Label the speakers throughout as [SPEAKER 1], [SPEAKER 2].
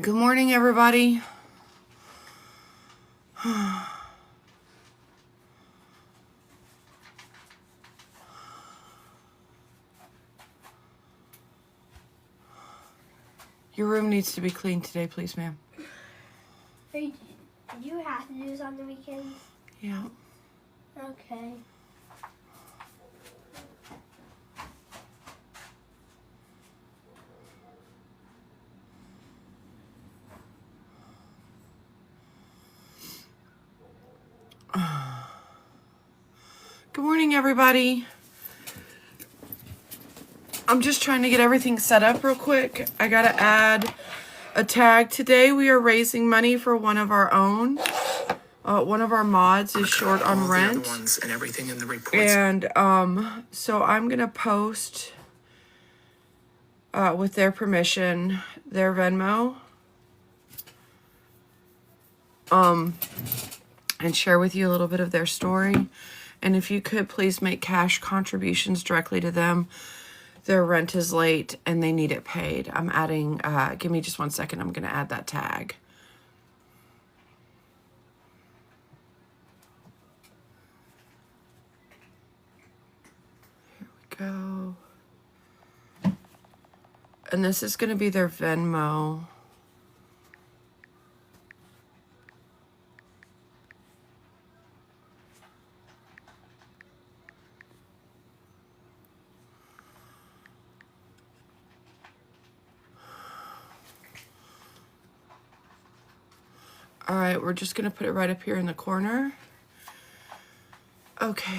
[SPEAKER 1] Good morning, everybody. Your room needs to be cleaned today, please, ma'am.
[SPEAKER 2] Did you have to do this on the weekends?
[SPEAKER 1] Yeah.
[SPEAKER 2] Okay.
[SPEAKER 1] Good morning, everybody. I'm just trying to get everything set up real quick. I gotta add a tag. Today we are raising money for one of our own. One of our mods is short on rent.
[SPEAKER 3] The other ones and everything in the reports.
[SPEAKER 1] And so I'm gonna post with their permission their Venmo. And share with you a little bit of their story. And if you could please make cash contributions directly to them. Their rent is late and they need it paid. I'm adding, give me just 1 second. I'm going to add that tag. Here we go. And this is going to be their Venmo. All right, we're just going to put it right up here in the corner. Okay.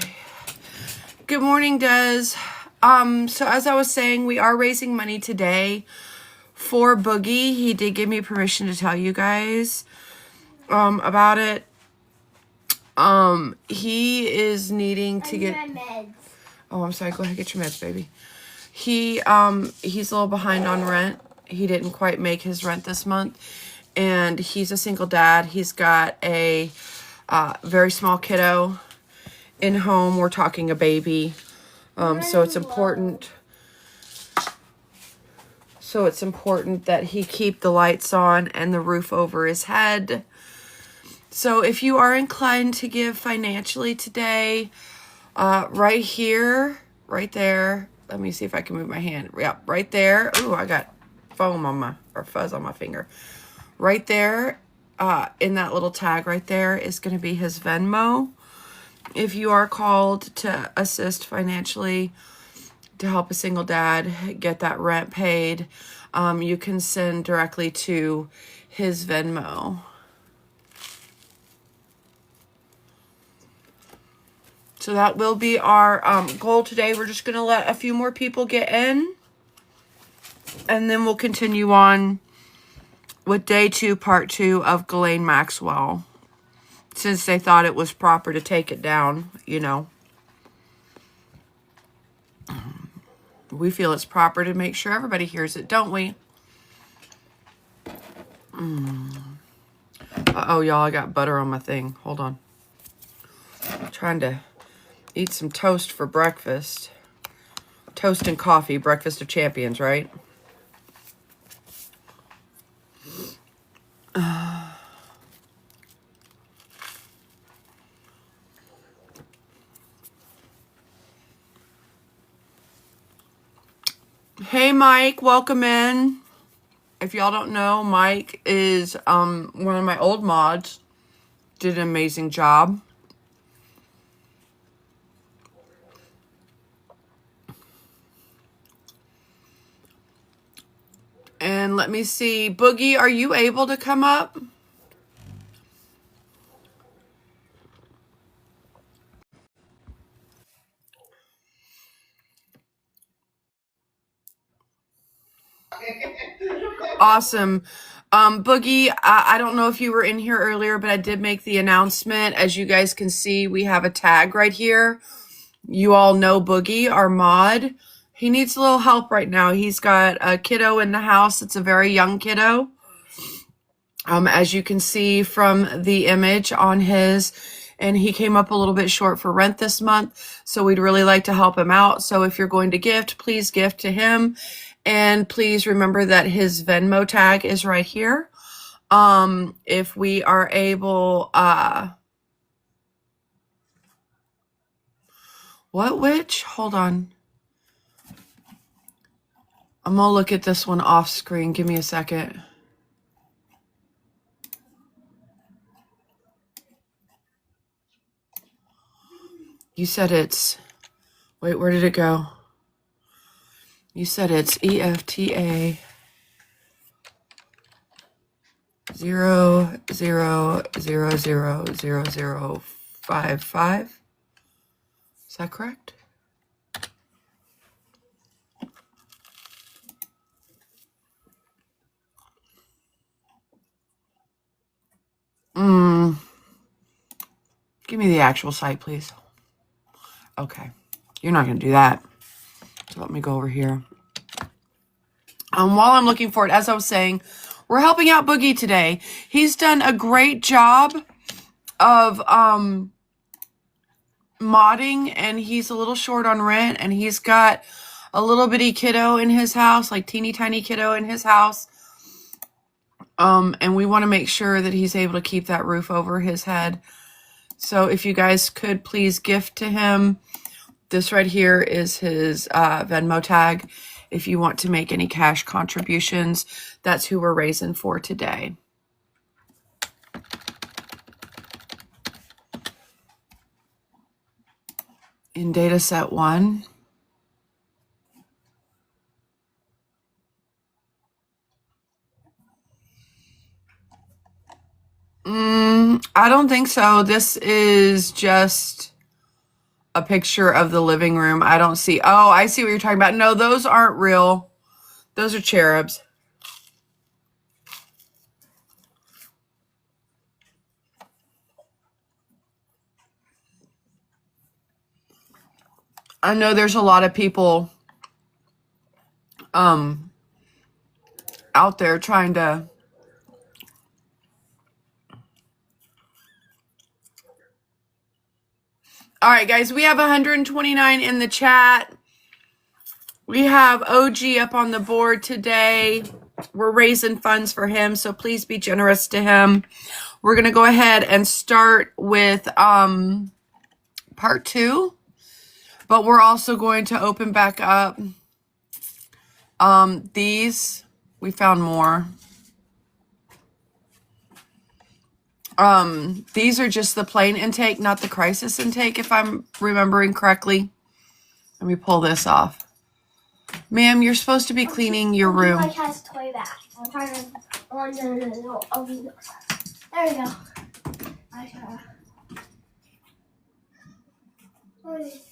[SPEAKER 1] Good morning, Des. So as I was saying, we are raising money today for Boogie. He did give me permission to tell you guys about it. He is needing to get
[SPEAKER 2] my meds.
[SPEAKER 1] Oh, I'm sorry. Go ahead, get your meds, baby. He's a little behind on rent. He didn't quite make his rent this month. And he's a single dad. He's got a very small kiddo in home. We're talking a baby. So it's important. So it's important that he keep the lights on and the roof over his head. So if you are inclined to give financially today, right here, right there. Let me see if I can move my hand. Yep, right there. Ooh, I got foam on my, or fuzz on my finger. Right there, in that little tag right there is going to be his Venmo. If you are called to assist financially to help a single dad get that rent paid, you can send directly to his Venmo. So that will be our goal today. We're just going to let a few more people get in. And then we'll continue on with day 2, part 2 of Ghislaine Maxwell. Since they thought it was proper to take it down, you know. We feel it's proper to make sure everybody hears it, don't we? Uh-oh, y'all, I got butter on my thing. Hold on. I'm trying to eat some toast for breakfast. Toast and coffee, breakfast of champions, right? Hey, Mike, welcome in. If y'all don't know, Mike is one of my old mods. Did an amazing job. And let me see. Boogie, are you able to come up? Awesome. Boogie, I don't know if you were in here earlier, but I did make the announcement. As you guys can see, we have a tag right here. You all know Boogie, our mod. He needs a little help right now. He's got a kiddo in the house. It's a very young kiddo. As you can see from the image on his, and he came up a little bit short for rent this month. So we'd really like to help him out. So if you're going to gift, please gift to him. And please remember that his Venmo tag is right here. If we are able, what witch? Hold on. I'm gonna look at this one off screen. Give me a second. You said it's, wait, where did it go? You said it's EFTA 00000055. Is that correct? Give me the actual site, please. Okay. You're not going to do that. So let me go over here. While I'm looking for it, as I was saying, we're helping out Boogie today. He's done a great job of modding, and he's a little short on rent, and he's got a little bitty kiddo in his house, like teeny tiny kiddo in his house. And we want to make sure that he's able to keep that roof over his head. So if you guys could please gift to him. This right here is his Venmo tag. If you want to make any cash contributions, that's who we're raising for today. In data set 1. I don't think so. This is just a picture of the living room. I don't see. Oh, I see what you're talking about. No, those aren't real. Those are cherubs. I know there's a lot of people out there trying to all right, guys, we have 129 in the chat. We have OG up on the board today. We're raising funds for him, so please be generous to him. We're going to go ahead and start with part 2, but we're also going to open back up these. We found more. These are just the plain intake, not the crisis intake, if I'm remembering correctly. Let me pull this off. Ma'am, you're supposed to be cleaning your room.
[SPEAKER 2] My cat's toy back. I'm trying to. Oh, no. There we go.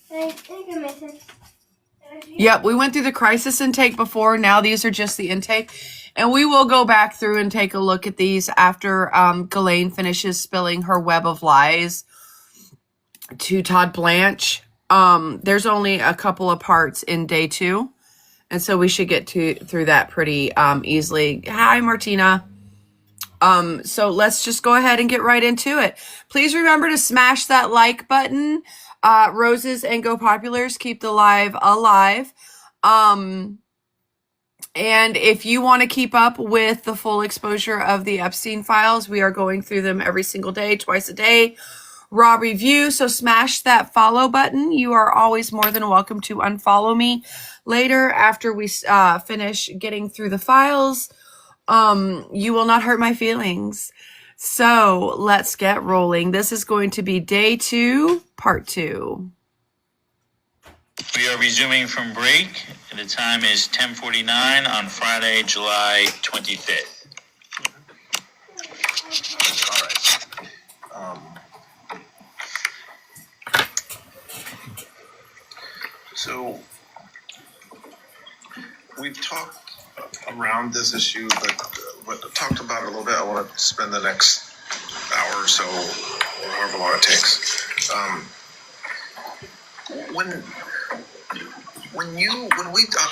[SPEAKER 2] Thank you, Mason.
[SPEAKER 1] Yep, we went through the crisis intake before. Now these are just the intake. And we will go back through and take a look at these after Ghislaine finishes spilling her web of lies to Todd Blanche. There's only a couple of parts in day 2. And so we should get through that pretty easily. Hi, Martina. So let's just go ahead and get right into it. Please remember to smash that like button. Roses and Go Populars keep the live alive. And if you want to keep up with the full exposure of the Epstein files, we are going through them every single day, twice a day. Raw review. So smash that follow button. You are always more than welcome to unfollow me later after we finish getting through the files. You will not hurt my feelings. So let's get rolling. This is going to be day 2, part 2.
[SPEAKER 3] We are resuming from break. The time is 10:49 on Friday, July 25th.
[SPEAKER 4] All right. So we've talked around this issue, but talked about it a little bit. I want to spend the next hour or so, or however long it takes.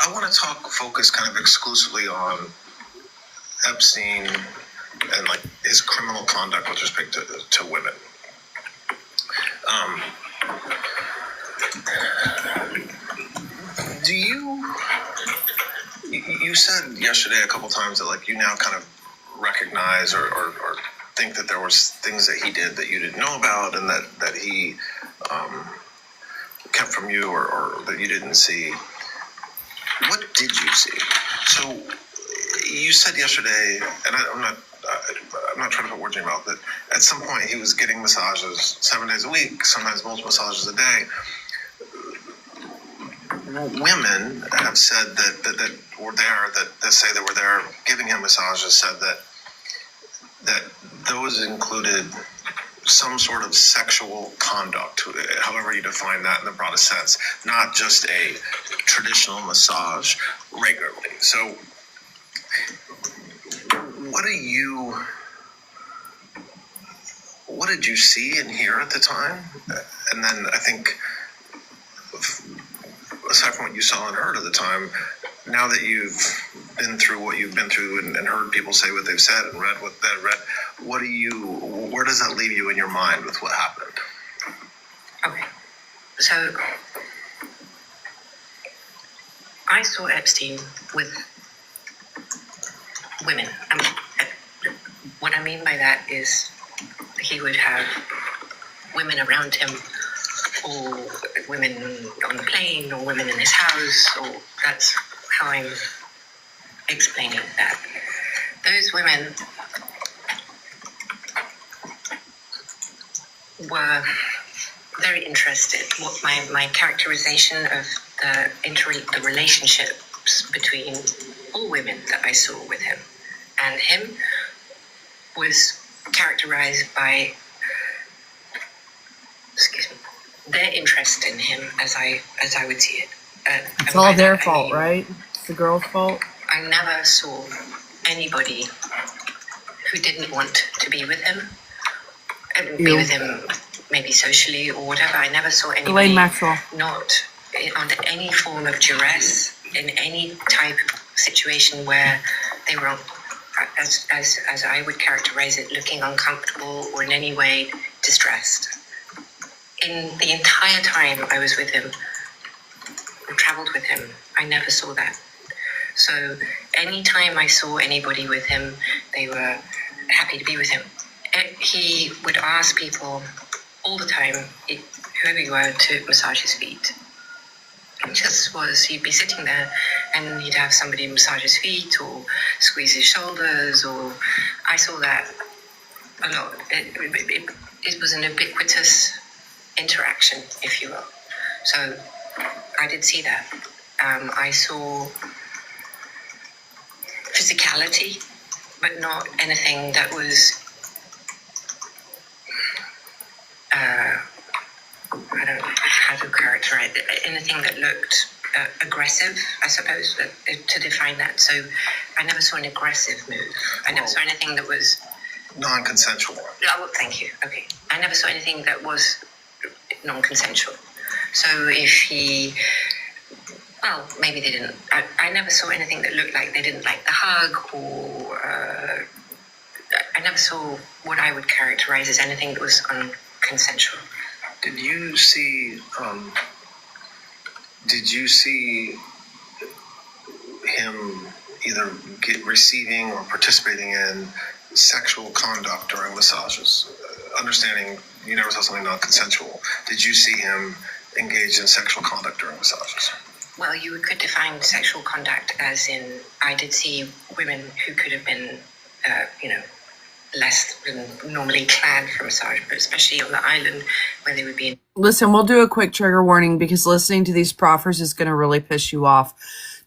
[SPEAKER 4] I want to focus kind of exclusively on Epstein and like his criminal conduct with respect to women. you said yesterday a couple times that like you now kind of recognize or think that there was things that he did that you didn't know about and that he kept from you or that you didn't see. What did you see? So you said yesterday, and I'm not trying to put words in your mouth, that at some point he was getting massages 7 days a week, sometimes multiple massages a day. Women have said that were there, that say that were there giving him massages, said that those included some sort of sexual conduct, however you define that in the broadest sense, not just a traditional massage regularly. So what did you see and hear at the time? And then I think, aside from what you saw and heard at the time, now that you've been through what you've been through and heard people say what they've said and read what they've read, where does that leave you in your mind with what happened?
[SPEAKER 5] Okay, so I saw Epstein with women. What I mean by that is he would have women around him, or women on the plane, or women in his house, or that's how I'm explaining that. Those women were very interested. What my characterization of the relationships between all women that I saw with him and him was characterized by, their interest in him as I would see it.
[SPEAKER 1] It's all their fault, right? It's the girl's fault.
[SPEAKER 5] I never saw anybody who didn't want to be with him. Be with him maybe socially or whatever. I never saw anybody not under any form of duress in any type of situation where they were, as I would characterize it, looking uncomfortable or in any way distressed. In the entire time I was with him, or traveled with him, I never saw that. So anytime I saw anybody with him, they were happy to be with him. He would ask people all the time, whoever you were, to massage his feet. It just was, he'd be sitting there and he'd have somebody massage his feet or squeeze his shoulders, or I saw that a lot. It was an ubiquitous interaction, if you will. So I did see that. I saw physicality, but not anything that was I don't know how to characterize it. Anything that looked aggressive, I suppose, to define that. So I never saw an aggressive move. I never saw anything that was
[SPEAKER 4] non-consensual.
[SPEAKER 5] Oh, thank you. Okay. I never saw anything that was non-consensual. So if he, well, maybe they didn't. I never saw anything that looked like they didn't like the hug, or I never saw what I would characterize as anything that was unconsensual.
[SPEAKER 4] Did you see him either receiving or participating in sexual conduct during massages? Understanding you never saw something non-consensual. Did you see him engage in sexual conduct during massages?
[SPEAKER 5] Well, you could define sexual conduct as in, I did see women who could have been, less than normally clad for massage, but especially on the island where they would be.
[SPEAKER 1] Listen, we'll do a quick trigger warning because listening to these proffers is going to really piss you off.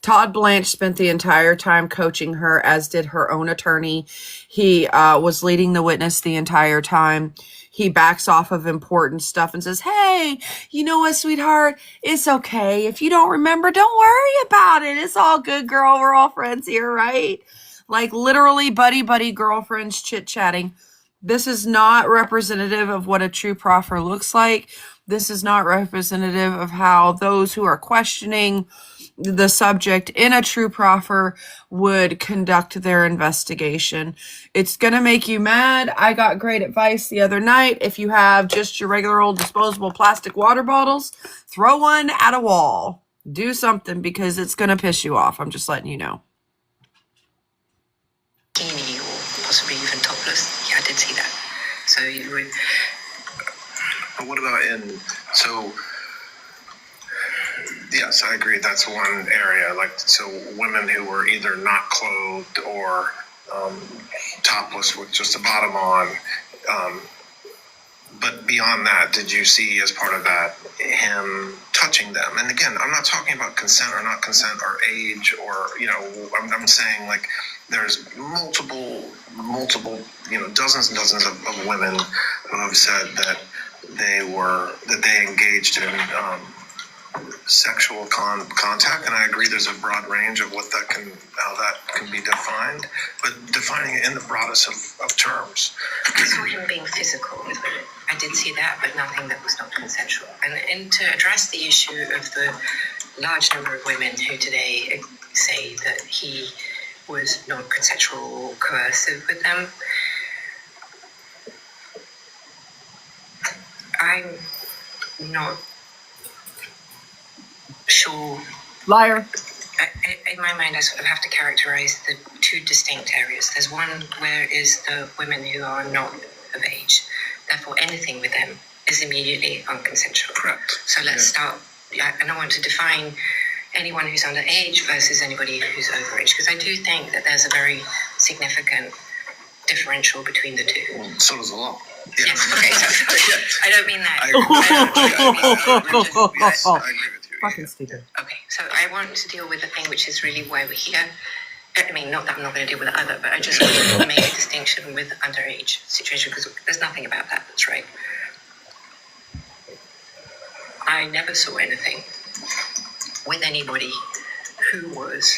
[SPEAKER 1] Todd Blanche spent the entire time coaching her, as did her own attorney. He was leading the witness the entire time. He backs off of important stuff and says, hey, you know what, sweetheart? It's okay. If you don't remember, don't worry about it. It's all good, girl. We're all friends here, right? Like literally buddy girlfriends chit-chatting. This is not representative of what a true proffer looks like. This is not representative of how those who are questioning the subject in a true proffer would conduct their investigation. It's going to make you mad. I got great advice the other night. If you have just your regular old disposable plastic water bottles, throw one at a wall. Do something because it's going to piss you off. I'm just letting you know.
[SPEAKER 5] Bikini or possibly even topless. Yeah, I did see that. So you would.
[SPEAKER 4] But what about so yes, I agree. That's one area. Like, so women who were either not clothed or topless with just the bottom on. But beyond that, did you see as part of that him touching them? And again, I'm not talking about consent or not consent or age or, I'm saying like there's multiple, dozens and dozens of women who have said that they engaged in sexual contact, and I agree there's a broad range of how that can be defined, but defining it in the broadest of terms.
[SPEAKER 5] I saw him being physical with women. I did see that, but nothing that was not consensual. And to address the issue of the large number of women who today say that he was not consensual or coercive with them, I'm not sure.
[SPEAKER 1] Liar.
[SPEAKER 5] In my mind, I sort of have to characterize the two distinct areas. There's one where is the women who are not of age. Therefore, anything with them is immediately unconsensual.
[SPEAKER 4] Correct.
[SPEAKER 5] So let's start. I don't want to define anyone who's underage versus anybody who's overage, because I do think that there's a very significant differential between the two.
[SPEAKER 4] Well, so does the law. Yeah.
[SPEAKER 5] Yes, okay, so I don't mean that.
[SPEAKER 4] Yes, I agree with you.
[SPEAKER 1] Fucking stupid.
[SPEAKER 5] Okay, so I want to deal with the thing which is really why we're here. I mean, not that I'm not going to deal with the other, but I just want to make a distinction with the underage situation, because there's nothing about that that's right. I never saw anything with anybody who was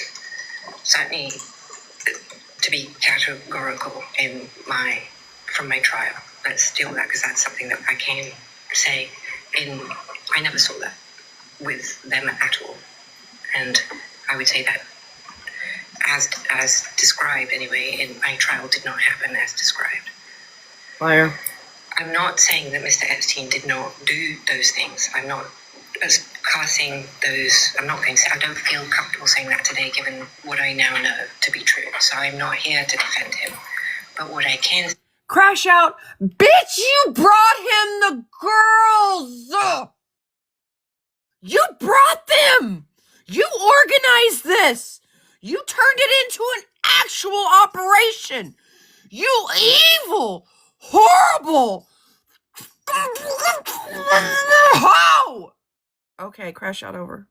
[SPEAKER 5] certainly, to be categorical from my trial. Let's deal with that, because that's something that I can say. I never saw that with them at all, and I would say that as described anyway in my trial did not happen as described.
[SPEAKER 1] Liar.
[SPEAKER 5] I'm not saying that Mr. Epstein did not do those things. I'm not casting those. I'm not going to say. I don't feel comfortable saying that today, given what I now know to be true. So I'm not here to defend him. But what I can.
[SPEAKER 1] Crash out. Bitch, you brought him the girls. You brought them. You organized this. You turned it into an actual operation. You evil, horrible. How? Okay, crash out over.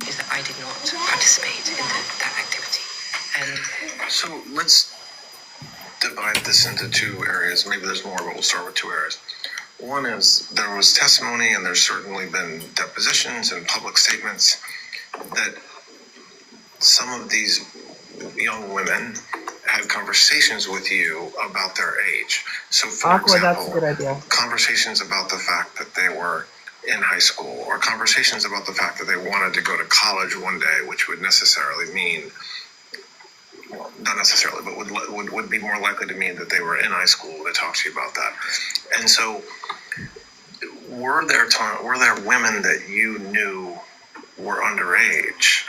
[SPEAKER 5] Is that I did not participate in that activity. And
[SPEAKER 4] so let's divide this into two areas. Maybe there's more, but we'll start with two areas. One is there was testimony, and there's certainly been depositions and public statements that some of these young women had conversations with you about their age. So, for example,
[SPEAKER 1] that's a good idea.
[SPEAKER 4] Conversations about the fact that they were in high school, or conversations about the fact that they wanted to go to college one day, which would necessarily mean, well, not necessarily, but would be more likely to mean that they were in high school. They talked to you about that. And so were there women that you knew were underage?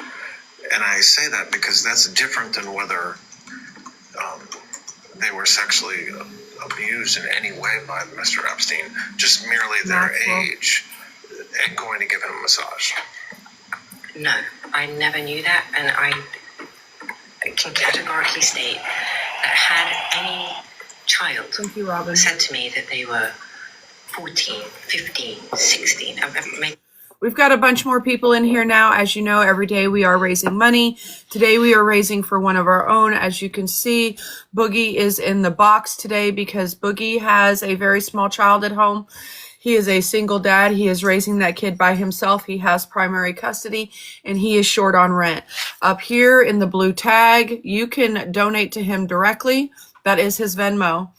[SPEAKER 4] And I say that because that's different than whether they were sexually abused in any way by Mr. Epstein, just merely their age and going to give him a massage.
[SPEAKER 5] no, I never knew that, and I can categorically state that had any child
[SPEAKER 1] Thank you, Robin.
[SPEAKER 5] said to me that they were 14, 15, 16,
[SPEAKER 1] We've got a bunch more people in here now. As you know, every day we are raising money. Today we are raising for one of our own. As you can see, Boogie is in the box today because Boogie has a very small child at home. He is a single dad. He is raising that kid by himself. He has primary custody and he is short on rent. Up here in the blue tag, you can donate to him directly. That is his Venmo.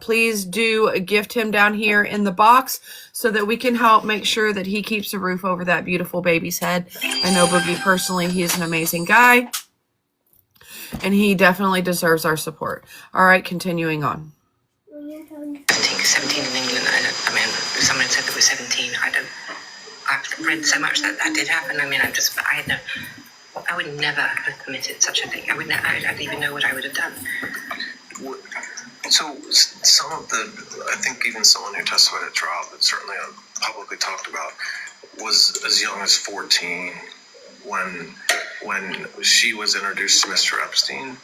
[SPEAKER 1] Please do gift him down here in the box so that we can help make sure that he keeps a roof over that beautiful baby's head. I know Boogie personally. He is an amazing guy and he definitely deserves our support. All right, continuing on.
[SPEAKER 5] I think 17 in England. I mean, someone said there was 17. I've read so much that did happen. I mean, I would never have committed such a thing. I don't even know what I would have done.
[SPEAKER 4] So some of I think even someone who testified at trial, but certainly publicly talked about, was as young as 14 when she was introduced to Mr. Epstein.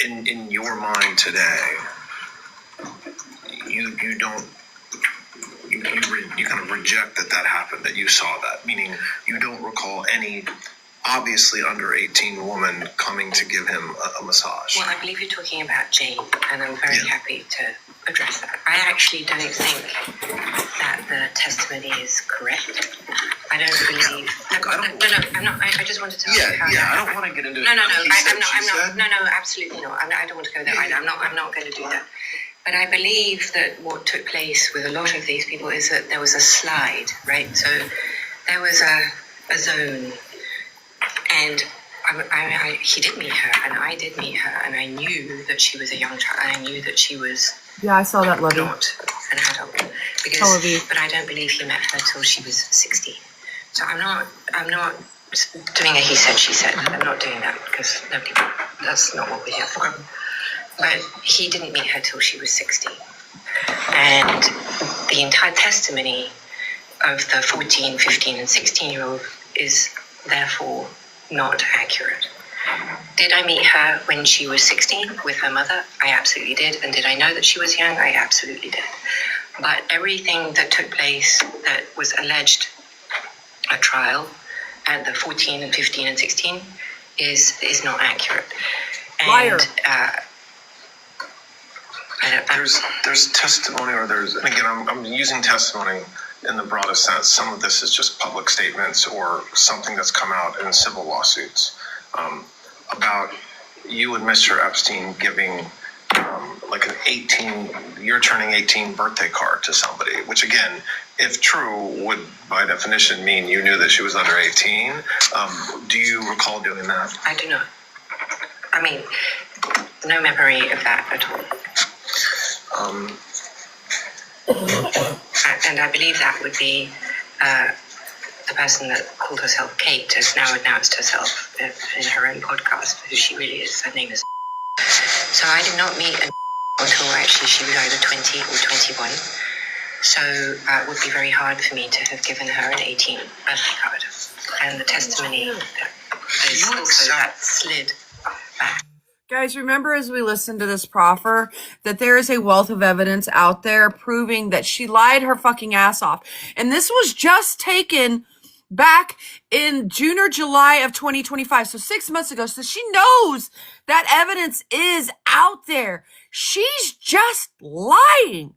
[SPEAKER 4] In your mind today, you kind of reject that happened, that you saw that, meaning you don't recall any obviously under 18 woman coming to give him a massage.
[SPEAKER 5] Well, I believe you're talking about Jane, and I'm very happy to address that. I actually don't think that the testimony is correct. I don't believe. No, I'm not. I just wanted to.
[SPEAKER 4] I don't want to get into.
[SPEAKER 5] No. I'm not. No, absolutely not. I don't want to go there. I'm not going to do that. But I believe that what took place with a lot of these people is that there was a slide, right? So there was a zone, and he did meet her, and I did meet her, and I knew that she was a young child, and I knew that she was
[SPEAKER 1] I saw that, Lovey.
[SPEAKER 5] not an adult. But I don't believe he met her till she was 16. So I'm not doing a he said, she said. I'm not doing that because that's not what we're here for. But he didn't meet her till she was 16. And the entire testimony of the 14, 15, and 16-year-old is therefore not accurate. Did I meet her when she was 16 with her mother? I absolutely did. And did I know that she was young? I absolutely did. But everything that took place that was alleged at trial at the 14 and 15 and 16 is not accurate. And,
[SPEAKER 1] liar.
[SPEAKER 4] There's testimony, or there's, and again, I'm using testimony in the broadest sense. Some of this is just public statements or something that's come out in civil lawsuits about you and Mr. Epstein giving like an 18, you're turning 18 birthday card to somebody, which again, if true, would by definition mean you knew that she was under 18. Do you recall doing that?
[SPEAKER 5] I do not. I mean, no memory of that at all. And I believe that would be the person that called herself Kate has now announced herself in her own podcast who she really is. Her name is. So I did not meet until actually she was either 20 or 21. So it would be very hard for me to have given her an 18 birthday card. And the testimony is also that slid back.
[SPEAKER 1] Guys, remember as we listen to this proffer that there is a wealth of evidence out there proving that she lied her fucking ass off. And this was just taken back in June or July of 2025. So 6 months ago. So she knows that evidence is out there. She's just lying.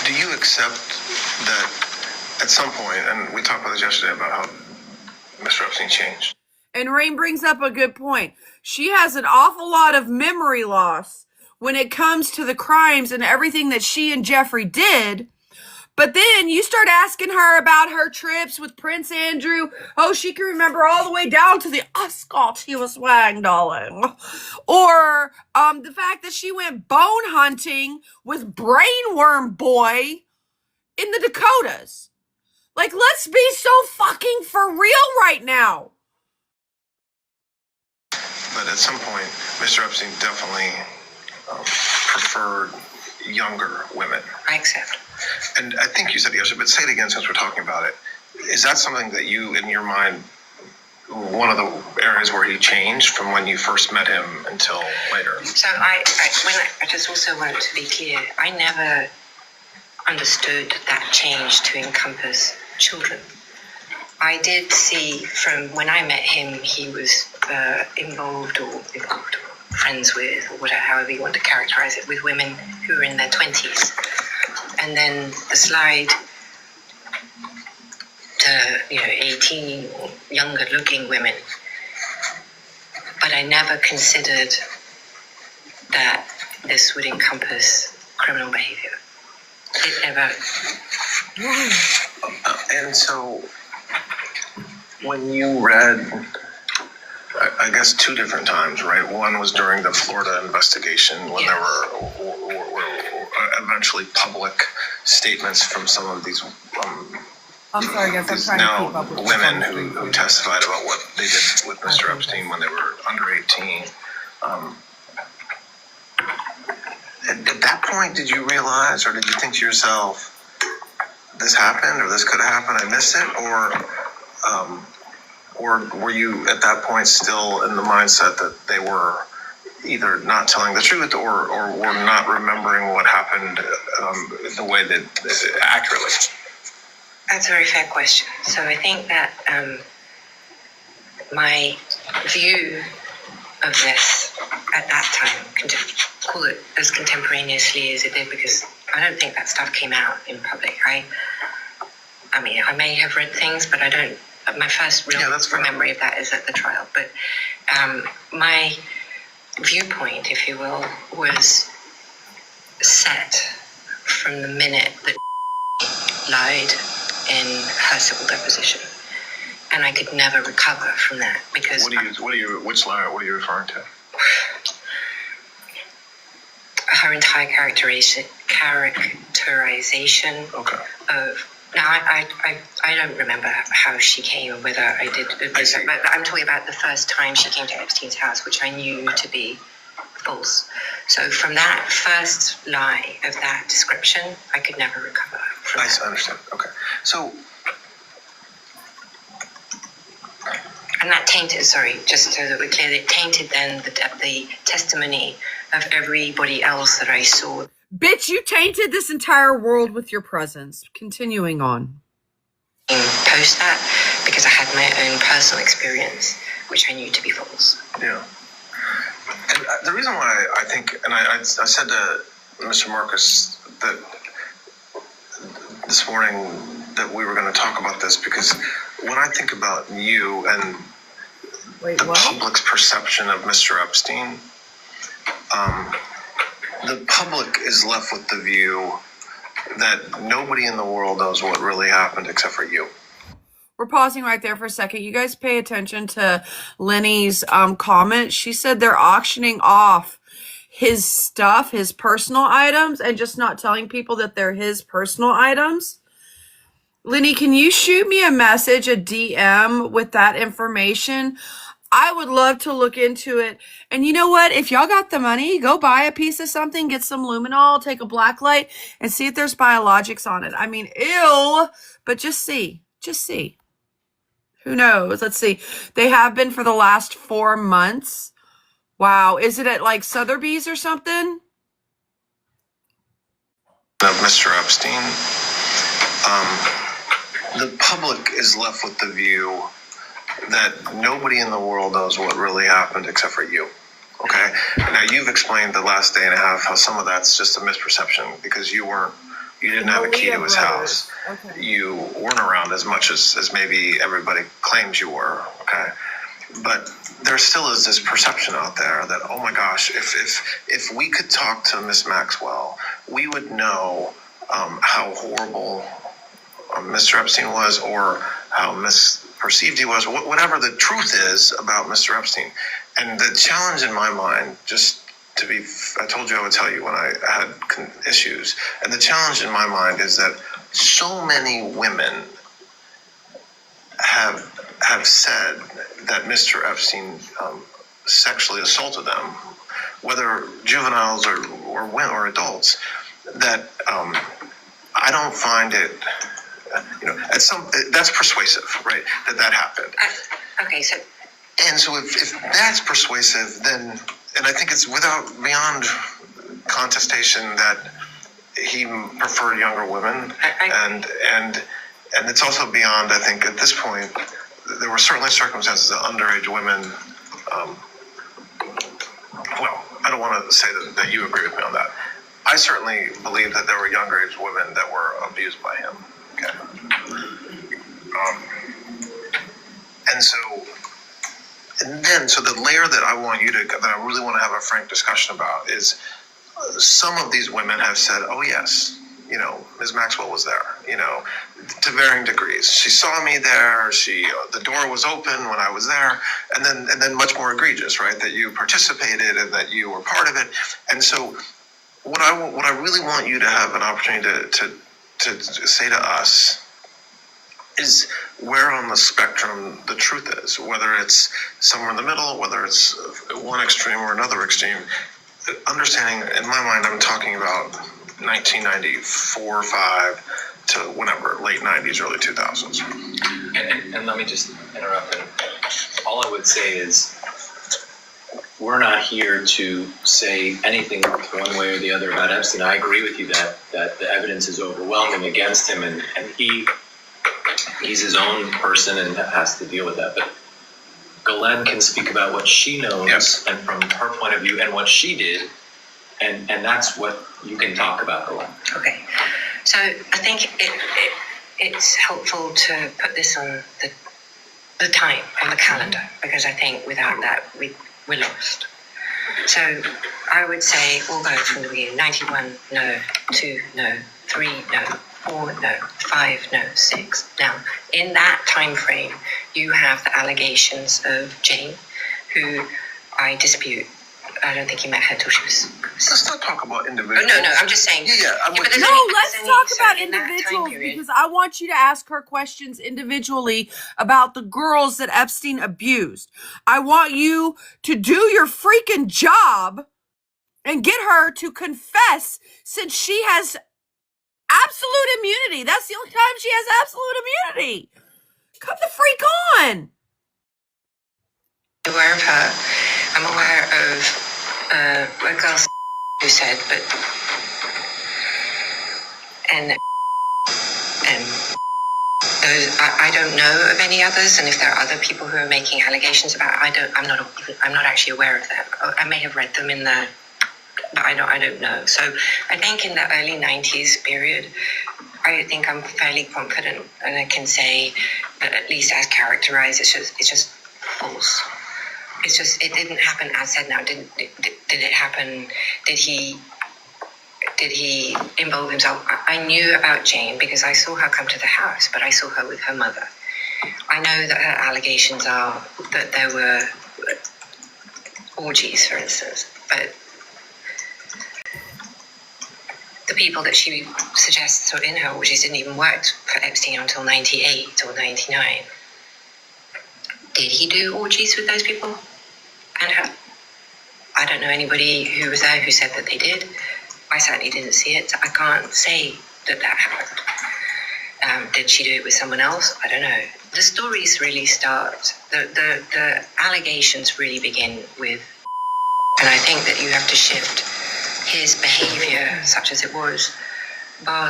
[SPEAKER 4] Do you accept that at some point, and we talked about this yesterday about how Mr. Epstein changed.
[SPEAKER 1] And Rain brings up a good point. She has an awful lot of memory loss when it comes to the crimes and everything that she and Jeffrey did. But then you start asking her about her trips with Prince Andrew. Oh, she can remember all the way down to the ascot he was wearing, darling. Or the fact that she went bone hunting with Brainworm Boy in the Dakotas. Like, let's be so fucking for real right now.
[SPEAKER 4] But at some point, Mr. Epstein definitely preferred younger women.
[SPEAKER 5] I accept.
[SPEAKER 4] And I think you said yesterday, but say it again since we're talking about it. Is that something that you, in your mind, one of the areas where he changed from when you first met him until later?
[SPEAKER 5] So I just also want to be clear, I never understood that change to encompass children. I did see from when I met him, he was involved or friends with, or whatever, however you want to characterize it, with women who were in their 20s. And then the slide to 18 or younger looking women. But I never considered that this would encompass criminal behavior. It never.
[SPEAKER 4] And so when you read, I guess 2 different times, right? One was during the Florida investigation when there were eventually public statements from some of these
[SPEAKER 1] I'm sorry, guys. I'm
[SPEAKER 4] these
[SPEAKER 1] trying to
[SPEAKER 4] now
[SPEAKER 1] keep up with
[SPEAKER 4] women who testified about what they did with Mr. Epstein when they were under 18. At that point, did you realize, or did you think to yourself, this happened, or this could have happened, I missed it, or were you at that point still in the mindset that they were either not telling the truth or were not remembering what happened the way that accurately?
[SPEAKER 5] That's a very fair question. So I think that my view of this at that time, call it as contemporaneously as it did, because I don't think that stuff came out in public. I mean, I may have read things, but I don't. My first real memory of that is at the trial. But my viewpoint, if you will, was set from the minute that lied in her civil deposition, and I could never recover from that because.
[SPEAKER 4] Which lie? What are you referring to?
[SPEAKER 5] Her entire characterization
[SPEAKER 4] Okay.
[SPEAKER 5] of. Now, I don't remember how she came or whether I did, but I'm talking about the first time she came to Epstein's house, which I knew to be false. So from that first lie of that description, I could never recover from that.
[SPEAKER 4] I understand. Okay. So.
[SPEAKER 5] And that tainted, just so that we're clear, it tainted then the testimony of everybody else that I saw.
[SPEAKER 1] Bitch, you tainted this entire world with your presence. Continuing on.
[SPEAKER 5] Post that, because I had my own personal experience, which I knew to be false.
[SPEAKER 4] Yeah. And the reason why I think, and I said to Mr. Marcus that this morning that we were going to talk about this, because when I think about you and the public's perception of Mr. Epstein, the public is left with the view that nobody in the world knows what really happened except for you.
[SPEAKER 1] We're pausing right there for a second. You guys pay attention to Lenny's comment. She said they're auctioning off his stuff, his personal items, and just not telling people that they're his personal items. Lenny, can you shoot me a message, a DM with that information? I would love to look into it. And you know what? If y'all got the money, go buy a piece of something, get some luminol, take a black light, and see if there's biologics on it. I mean, ew, but just see. Just see. Who knows? Let's see. They have been for the last 4 months. Wow. Is it at like Sotheby's or something?
[SPEAKER 4] Of Mr. Epstein, the public is left with the view that nobody in the world knows what really happened except for you. Okay? Now, you've explained the last day and a half how some of that's just a misperception because you didn't have a key to his house. Okay. You weren't around as much as maybe everybody claims you were. Okay? But there still is this perception out there that, oh my gosh, if we could talk to Miss Maxwell, we would know how horrible Mr. Epstein was, or how misperceived he was, whatever the truth is about Mr. Epstein. And the challenge in my mind, I told you I would tell you when I had issues, and the challenge in my mind is that so many women have said that Mr. Epstein sexually assaulted them, whether juveniles or adults, that I don't find it, that's persuasive, right? That happened.
[SPEAKER 5] Okay, so.
[SPEAKER 4] And so if that's persuasive, then, and I think it's beyond contestation that he preferred younger women, and it's also beyond, I think, at this point, there were certainly circumstances that underage women, well, I don't want to say that you agree with me on that. I certainly believe that there were younger age women that were abused by him. Okay. So the layer that I really want to have a frank discussion about is some of these women have said, oh yes, Ms. Maxwell was there, to varying degrees. She saw me there. The door was open when I was there, and then much more egregious, right? That you participated and that you were part of it. And so what I really want you to have an opportunity to say to us is where on the spectrum the truth is, whether it's somewhere in the middle, whether it's one extreme or another extreme. Understanding, in my mind, I'm talking about 1994, 5 to whenever, late 90s, early 2000s.
[SPEAKER 6] And let me just interrupt. And all I would say is, we're not here to say anything one way or the other about Epstein. I agree with you that the evidence is overwhelming against him, and he's his own person and has to deal with that. But Ghislaine can speak about what she knows,
[SPEAKER 4] yes,
[SPEAKER 6] and from her point of view and what she did, and that's what you can talk about, Ghislaine.
[SPEAKER 5] Okay, so I think it's helpful to put this on the time on the calendar, because I think without that we're lost. So I would say we'll go from the beginning. 91, no. 2, no. 3, no. 4, no. 5, no. 6. Now, in that time frame, you have the allegations of Jane, who I dispute. I don't think he met her till she was...
[SPEAKER 4] Let's not talk about individuals.
[SPEAKER 5] Oh, no, I'm just saying.
[SPEAKER 4] Yeah,
[SPEAKER 1] No, let's talk about individuals, because I want you to ask her questions individually about the girls that Epstein abused. I want you to do your freaking job and get her to confess, since she has absolute immunity. That's the only time she has absolute immunity. Come the freak on.
[SPEAKER 5] I'm aware of her. I'm aware of a girl who said, but and those, I don't know of any others, and if there are other people who are making allegations about it, I'm not actually aware of them. I may have read them in the, but I don't know. So I think in the early 90s period, I think I'm fairly confident, and I can say that at least as characterized, it's just false. It's just, it didn't happen as said. Now, did it happen? Did he involve himself? I knew about Jane because I saw her come to the house, but I saw her with her mother. I know that her allegations are that there were orgies, for instance, but the people that she suggests were in her orgies didn't even work for Epstein until 98 or 99. Did he do orgies with those people and her? I don't know anybody who was there who said that they did. I certainly didn't see it. I can't say that happened. Did she do it with someone else? I don't know. The stories really start, the allegations really begin with, and I think that you have to shift his behavior, such as it was.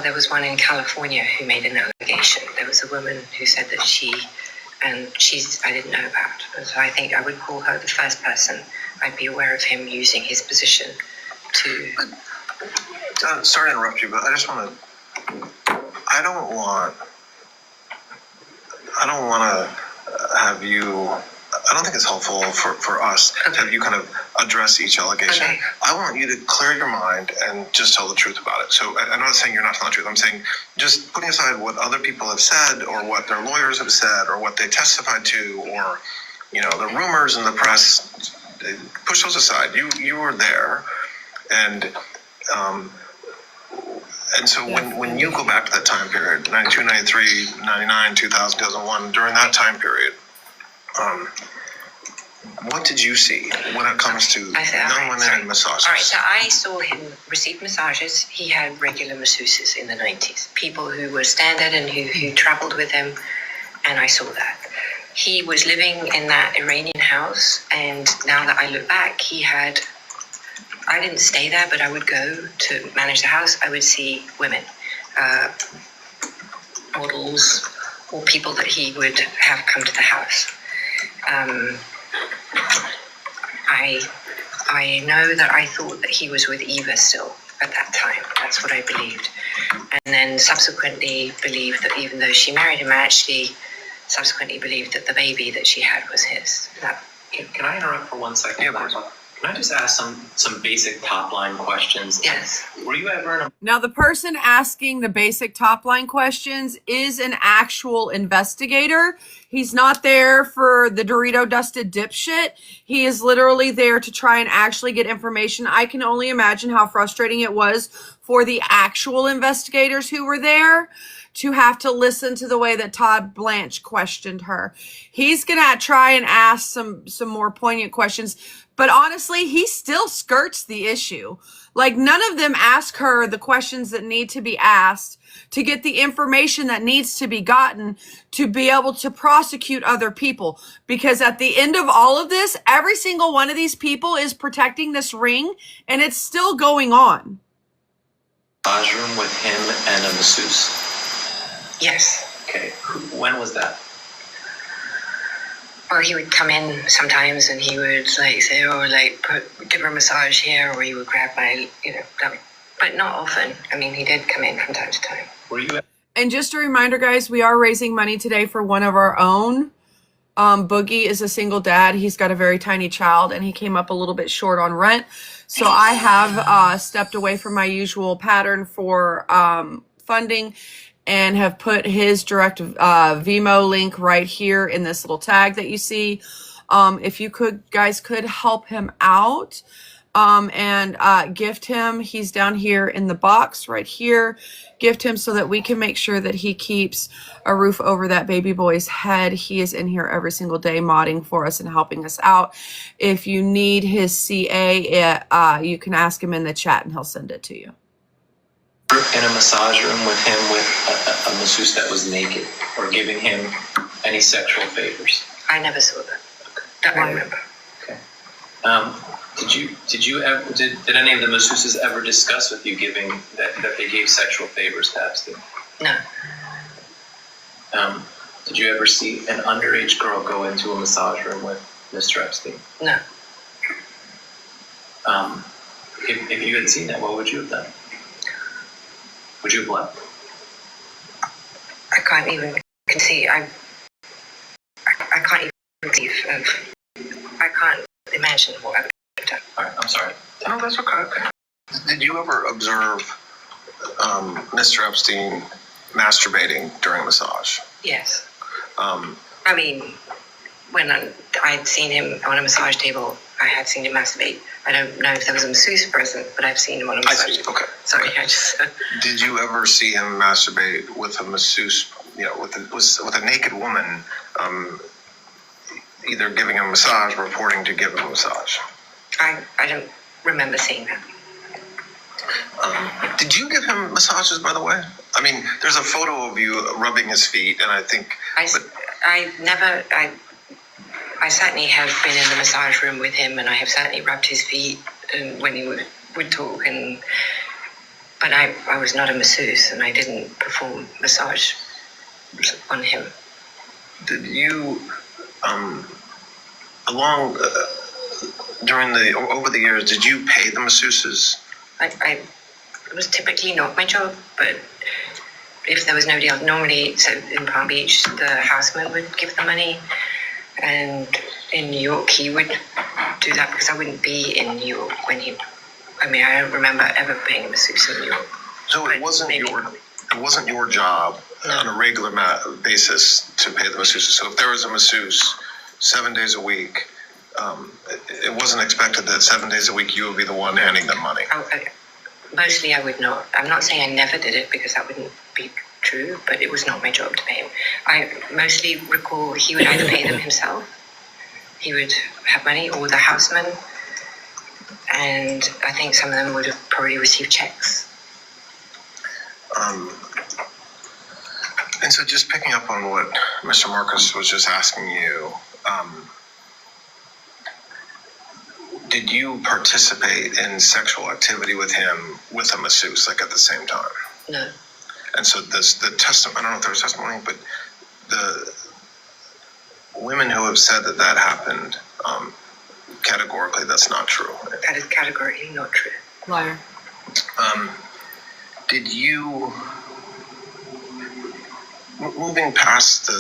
[SPEAKER 5] There was one in California who made an allegation. There was a woman who said that I didn't know about. And so I think I would call her the first person. I'd be aware of him using his position to...
[SPEAKER 4] Sorry to interrupt you, but I just want to... I don't want to have you... I don't think it's helpful for us to have you kind of address each allegation.
[SPEAKER 5] Okay.
[SPEAKER 4] I want you to clear your mind and just tell the truth about it. So I'm not saying you're not telling the truth. I'm saying just putting aside what other people have said or what their lawyers have said or what they testified to or, the rumors in the press, push those aside. You were there. And so when you go back to that time period, 92, 93, 99, 2000, 2001, during that time period, what did you see when it comes to young women and massages?
[SPEAKER 5] All right, so I saw him receive massages. He had regular masseuses in the 90s, people who were standard and who traveled with him, and I saw that. He was living in that Iranian house, and now that I look back, I didn't stay there, but I would go to manage the house. I would see women, models, or people that he would have come to the house. I know that I thought that he was with Eva still at that time. That's what I believed. And then subsequently believed that even though she married him, I actually subsequently believed that the baby that she had was his.
[SPEAKER 6] Can I interrupt for 1 second?
[SPEAKER 4] Yeah, of course.
[SPEAKER 6] Can I just ask some basic top line questions?
[SPEAKER 5] Yes.
[SPEAKER 6] Were you ever in a
[SPEAKER 1] Now, the person asking the basic top line questions is an actual investigator. He's not there for the Dorito dusted dipshit. He is literally there to try and actually get information. I can only imagine how frustrating it was for the actual investigators who were there to have to listen to the way that Todd Blanche questioned her. He's gonna try and ask some more poignant questions, but honestly, he still skirts the issue. Like, none of them ask her the questions that need to be asked to get the information that needs to be gotten to be able to prosecute other people. Because at the end of all of this, every single one of these people is protecting this ring, and it's still going on.
[SPEAKER 6] massage room with him and a masseuse?
[SPEAKER 5] Yes.
[SPEAKER 6] Okay. When was that?
[SPEAKER 5] Well, he would come in sometimes and he would like say, oh, like give her a massage here, or he would grab my, but not often. I mean, he did come in from time to time.
[SPEAKER 6] Were you?
[SPEAKER 1] And just a reminder, guys, we are raising money today for one of our own. Boogie is a single dad. He's got a very tiny child, and he came up a little bit short on rent. So I have stepped away from my usual pattern for funding, and have put his direct Vimo link right here in this little tag that you see. If you guys could help him out and gift him. He's down here in the box right here. Gift him so that we can make sure that he keeps a roof over that baby boy's head. He is in here every single day modding for us and helping us out. If you need his CA, you can ask him in the chat and he'll send it to you.
[SPEAKER 6] In a massage room with him with a masseuse that was naked, or giving him any sexual favors?
[SPEAKER 5] I never saw that. That I remember.
[SPEAKER 6] Okay. Did any of the masseuses ever discuss with you giving that they gave sexual favors to Epstein?
[SPEAKER 5] No.
[SPEAKER 6] Did you ever see an underage girl go into a massage room with Mr. Epstein?
[SPEAKER 5] No.
[SPEAKER 6] If you had seen that, what would you have done? Would you have left?
[SPEAKER 5] I can't even conceive. I can't even conceive of. I can't imagine what I would have done.
[SPEAKER 6] All right, I'm sorry.
[SPEAKER 4] No, that's okay. Did you ever observe Mr. Epstein masturbating during a massage?
[SPEAKER 5] Yes.
[SPEAKER 4] I
[SPEAKER 5] mean, when I'd seen him on a massage table, I had seen him masturbate. I don't know if there was a masseuse present, but I've seen him on a massage table.
[SPEAKER 4] Okay.
[SPEAKER 5] Sorry, I just...
[SPEAKER 4] Did you ever see him masturbate with a masseuse, with a naked woman, either giving him a massage or reporting to give him a massage?
[SPEAKER 5] I don't remember seeing that.
[SPEAKER 4] Did you give him massages, by the way? I mean, there's a photo of you rubbing his feet, and I think...
[SPEAKER 5] I certainly have been in the massage room with him, and I have certainly rubbed his feet when he would talk, but I was not a masseuse, and I didn't perform massage on him.
[SPEAKER 4] Did you, over the years, did you pay the masseuses?
[SPEAKER 5] It was typically not my job, but if there was nobody else, normally, so in Palm Beach, the houseman would give the money, and in New York, he would do that because I wouldn't be in New York I don't remember ever paying a masseuse in New York.
[SPEAKER 4] So it wasn't your job on a regular basis to pay the masseuses. So if there was a masseuse 7 days a week, it wasn't expected that 7 days a week you would be the one handing them money.
[SPEAKER 5] Mostly I would not. I'm not saying I never did it because that wouldn't be true, but it was not my job to pay him. I mostly recall he would either pay them himself, he would have money, or the houseman, and I think some of them would have probably received checks.
[SPEAKER 4] And so just picking up on what Mr. Marcus was just asking you, did you participate in sexual activity with him with a masseuse, like at the same time?
[SPEAKER 5] No.
[SPEAKER 4] And so the testimony, I don't know if there was testimony, but the women who have said that happened, categorically, that's not true.
[SPEAKER 5] That is categorically not true.
[SPEAKER 1] Liar.
[SPEAKER 4] Did you, moving past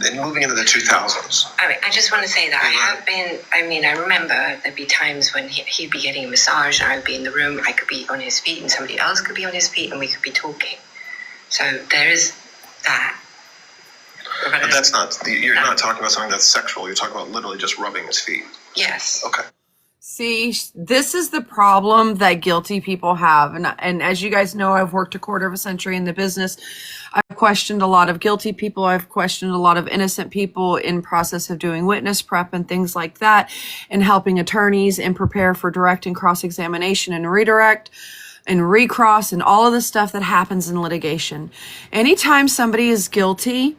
[SPEAKER 4] and moving into the 2000s.
[SPEAKER 5] I just want to say that I have been, I remember there'd be times when he'd be getting a massage and I would be in the room, I could be on his feet and somebody else could be on his feet and we could be talking. So there is that.
[SPEAKER 4] But that's not, you're not talking about something that's sexual. You're talking about literally just rubbing his feet.
[SPEAKER 5] Yes.
[SPEAKER 4] Okay.
[SPEAKER 1] See, this is the problem that guilty people have. And as you guys know, I've worked a quarter of a century in the business. I've questioned a lot of guilty people. I've questioned a lot of innocent people in process of doing witness prep and things like that, and helping attorneys and prepare for direct and cross-examination and redirect and recross and all of the stuff that happens in litigation. Anytime somebody is guilty,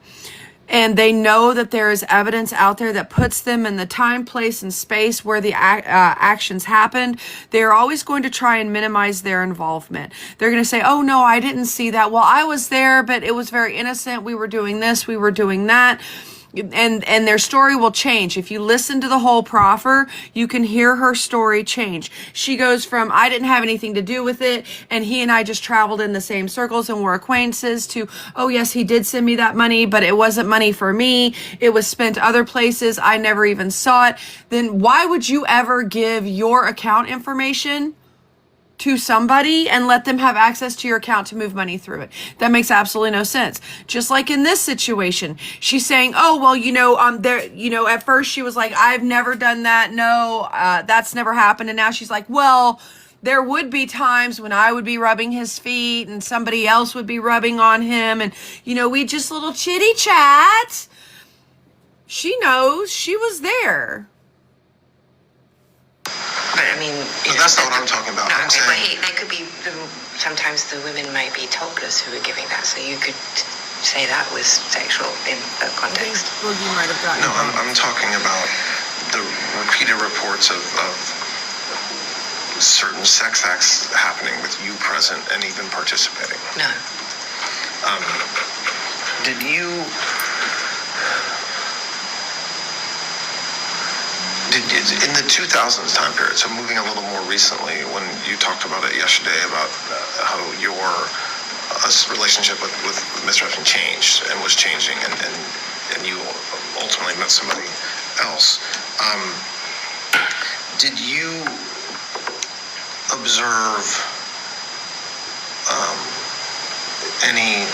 [SPEAKER 1] and they know that there is evidence out there that puts them in the time, place, and space where the actions happened, they're always going to try and minimize their involvement. They're going to say, oh, no, I didn't see that. Well, I was there, but it was very innocent. We were doing this. We were doing that. And their story will change. If you listen to the whole proffer, you can hear her story change. She goes from, I didn't have anything to do with it, and he and I just traveled in the same circles and were acquaintances, to, oh yes, he did send me that money, but it wasn't money for me. It was spent other places. I never even saw it. Then why would you ever give your account information to somebody and let them have access to your account to move money through it? That makes absolutely no sense. Just like in this situation, she's saying, oh, well, at first she was like, I've never done that. No, that's never happened. And now she's like, well, there would be times when I would be rubbing his feet and somebody else would be rubbing on him. And, we just little chitty chat. She knows, she was there.
[SPEAKER 5] But
[SPEAKER 4] But that's not what I'm talking about.
[SPEAKER 5] No,
[SPEAKER 4] I'm saying,
[SPEAKER 5] they could be, sometimes the women might be topless who are giving that, so you could say that was sexual in the context.
[SPEAKER 1] Boogie might have gotten
[SPEAKER 4] no, I'm talking about the repeated reports of certain sex acts happening with you present and even participating.
[SPEAKER 5] No.
[SPEAKER 4] Did you in the 2000s time period, so moving a little more recently, when you talked about it yesterday about how your relationship with Mr. Epstein changed and was changing, and you ultimately met somebody else, did you observe any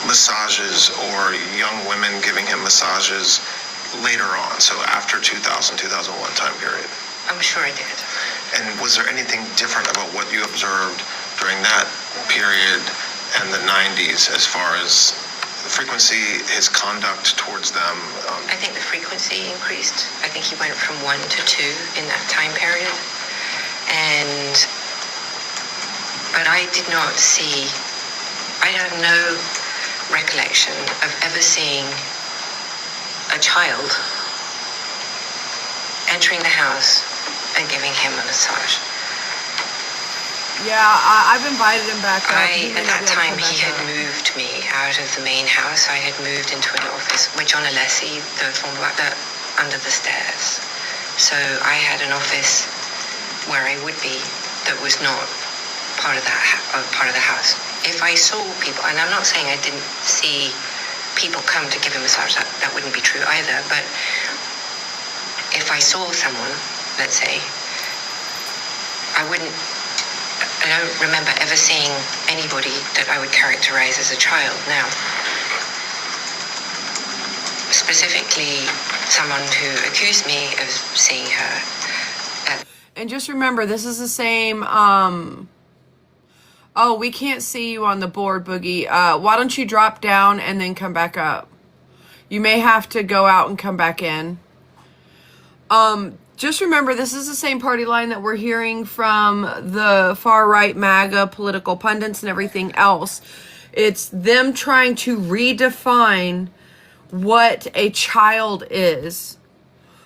[SPEAKER 4] massages or young women giving him massages later on, so after 2000, 2001 time period?
[SPEAKER 5] I'm sure I did.
[SPEAKER 4] And was there anything different about what you observed during that period and the 90s as far as the frequency, his conduct towards them?
[SPEAKER 5] I think the frequency increased. I think he went from 1 to 2 in that time period. But I did not see, I have no recollection of ever seeing a child entering the house and giving him a massage.
[SPEAKER 1] Yeah, I've invited him back up.
[SPEAKER 5] At that time, he had moved me out of the main house. I had moved into an office with John Alessi, the former under the stairs. So I had an office where I would be that was not part of the house. If I saw people, and I'm not saying I didn't see people come to give a massage, that wouldn't be true either, but if I saw someone, let's say, I don't remember ever seeing anybody that I would characterize as a child. Now, specifically someone who accused me of seeing her.
[SPEAKER 1] And just remember, this is the same, oh, we can't see you on the board, Boogie. Why don't you drop down and then come back up? You may have to go out and come back in. Just remember, this is the same party line that we're hearing from the far-right MAGA political pundits and everything else. It's them trying to redefine what a child is,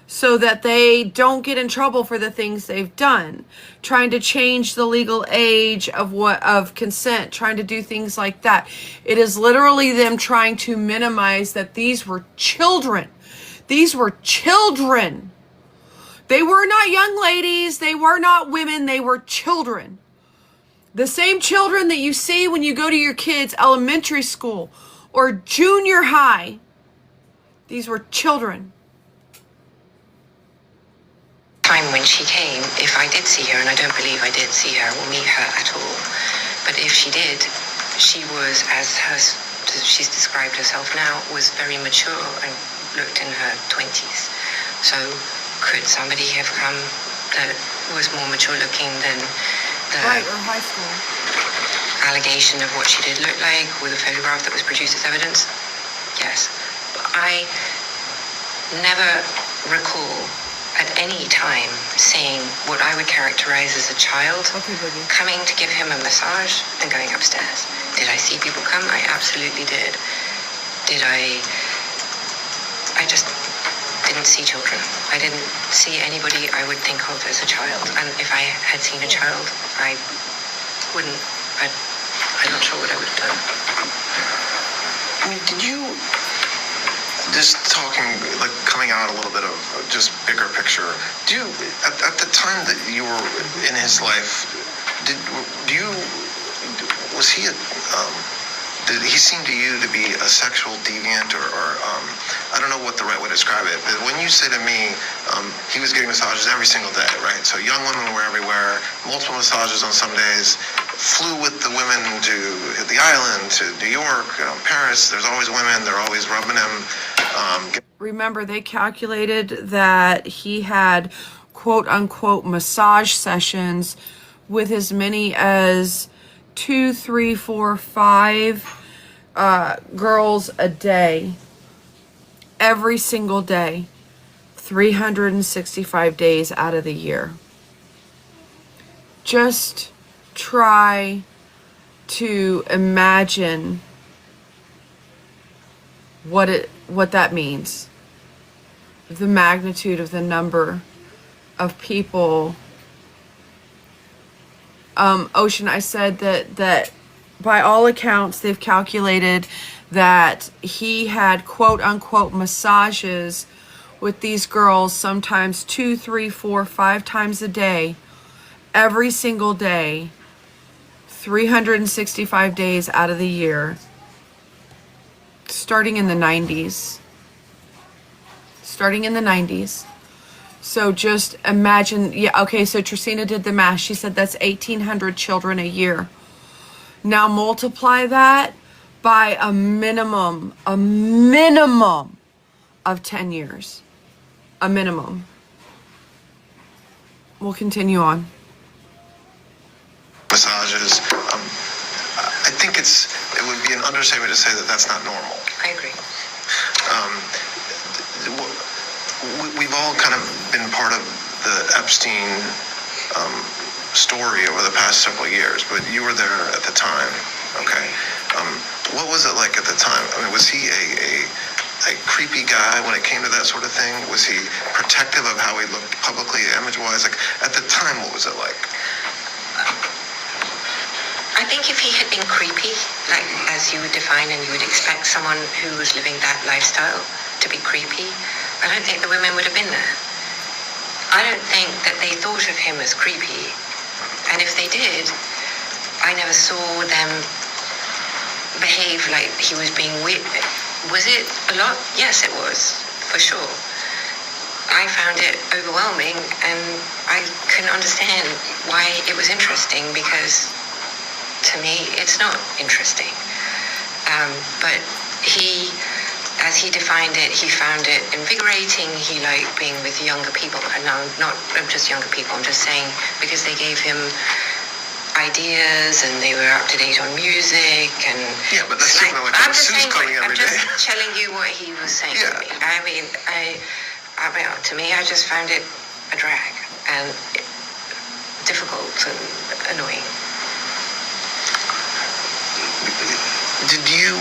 [SPEAKER 1] so that they don't get in trouble for the things they've done. Trying to change the legal age of consent, trying to do things like that. It is literally them trying to minimize that these were children. These were children. They were not young ladies. They were not women. They were children. The same children that you see when you go to your kids' elementary school or junior high. These were children.
[SPEAKER 5] Time when she came, if I did see her, and I don't believe I did see her or meet her at all, but if she did, she was, as she's described herself now, was very mature and looked in her 20s. So could somebody have come that was more mature looking than the
[SPEAKER 1] Right, or high school.
[SPEAKER 5] allegation of what she did look like with a photograph that was produced as evidence? Yes. But I never recall at any time seeing what I would characterize as a child
[SPEAKER 1] Okay, Boogie.
[SPEAKER 5] coming to give him a massage and going upstairs. Did I see people come? I absolutely did. Did I just didn't see children. I didn't see anybody I would think of as a child. And if I had seen a child, I wouldn't, I'm not sure what I would have done.
[SPEAKER 4] I mean, did you, just talking, like coming out a little bit of just bigger picture, do you, at the time that you were in his life, was he did he seem to you to be a sexual deviant or I don't know what the right way to describe it, but when you say to me, he was getting massages every single day, right? So young women were everywhere, multiple massages on some days, flew with the women to the island, to New York, Paris. There's always women, they're always rubbing him.
[SPEAKER 1] Remember, they calculated that he had quote unquote massage sessions with as many as 2, 3, 4, 5 girls a day, every single day, 365 days out of the year. Just try to imagine what that means. The magnitude of the number of people. Ocean, I said that by all accounts, they've calculated that he had quote unquote massages with these girls sometimes 2, 3, 4, 5 times a day, every single day, 365 days out of the year, starting in the 90s. So just imagine, yeah, okay, so Tracina did the math. She said that's 1,800 children a year. Now multiply that by a minimum of 10 years. A minimum. We'll continue on.
[SPEAKER 4] Massages. I think it would be an understatement to say that that's not normal.
[SPEAKER 5] I agree.
[SPEAKER 4] We've all kind of been part of the Epstein story over the past several years, but you were there at the time, okay? What was it like at the time? I mean, was he a creepy guy when it came to that sort of thing? Was he protective of how he looked publicly, image-wise? Like, at the time, what was it like?
[SPEAKER 5] I think if he had been creepy, like as you would define and you would expect someone who was living that lifestyle to be creepy, I don't think the women would have been there. I don't think that they thought of him as creepy. And if they did, I never saw them behave like he was being weird. Was it a lot? Yes, it was, for sure. I found it overwhelming and I couldn't understand why it was interesting because to me, it's not interesting. But he, as he defined it, he found it invigorating. He liked being with younger people. And now, not just younger people, I'm just saying because they gave him ideas and they were up to date on music and
[SPEAKER 4] yeah, but that's like
[SPEAKER 5] I'm just saying,
[SPEAKER 4] I'm just
[SPEAKER 5] telling you what he was saying to me. I mean, to me, I just found it a drag and difficult and annoying.
[SPEAKER 4] Did you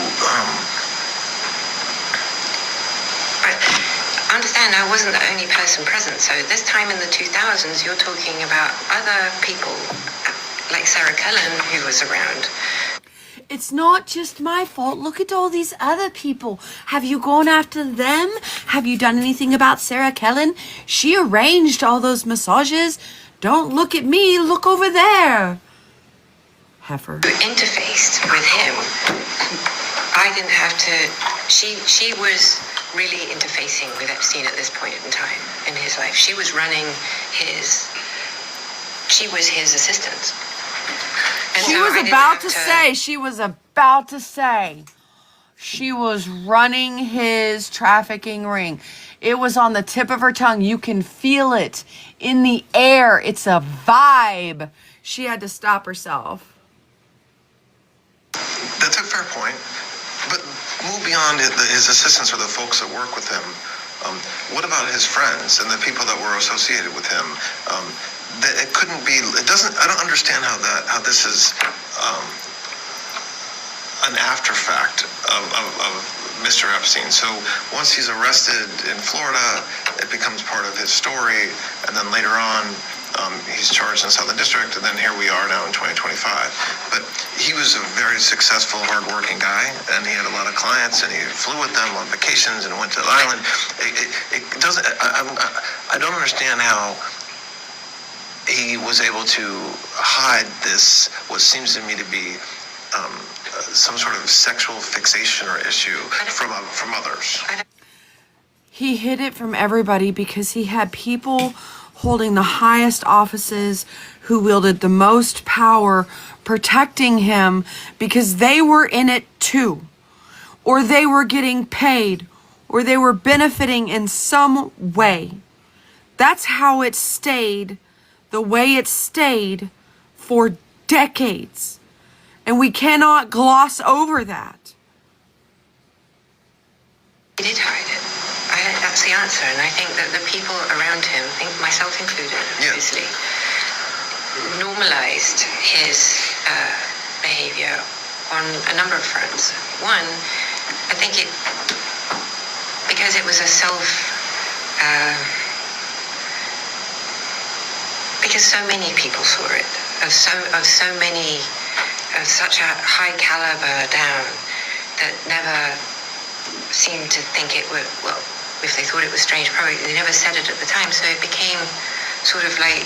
[SPEAKER 5] understand I wasn't the only person present, so this time in the 2000s you're talking about other people like Sarah Cullen who was around.
[SPEAKER 1] It's not just my fault. Look at all these other people. Have you gone after them? Have you done anything about Sarah Cullen? She arranged all those massages. Don't look at me, look over there. Heifer.
[SPEAKER 5] Who interfaced with him. I didn't have to, she was really interfacing with Epstein at this point in time in his life. She was running she was his assistant. And
[SPEAKER 1] She
[SPEAKER 5] so
[SPEAKER 1] was
[SPEAKER 5] I didn't
[SPEAKER 1] about
[SPEAKER 5] have
[SPEAKER 1] to say she was running his trafficking ring. It was on the tip of her tongue. You can feel it in the air. It's a vibe. She had to stop herself.
[SPEAKER 4] That's a fair point. But move beyond his assistants or the folks that work with him. What about his friends and the people that were associated with him? It couldn't be. It doesn't. I don't understand how this is an after fact of Mr. Epstein. So once he's arrested in Florida, it becomes part of his story, and then later on, he's charged in Southern District, and then here we are now in 2025. But he was a very successful, hardworking guy, and he had a lot of clients, and he flew with them on vacations and went to the island. It doesn't. I don't understand how he was able to hide this, what seems to me to be some sort of sexual fixation or issue from others.
[SPEAKER 1] He hid it from everybody because he had people holding the highest offices who wielded the most power protecting him because they were in it too, or they were getting paid, or they were benefiting in some way. That's how it stayed the way it stayed for decades. And we cannot gloss over that.
[SPEAKER 5] He did hide it. That's the answer. And I think that the people around him, myself included, obviously, normalized his behavior on a number of fronts. One, I think because it was because so many people saw it, of such a high caliber down that never seemed to think it would, well, if they thought it was strange, probably they never said it at the time, so it became sort of like...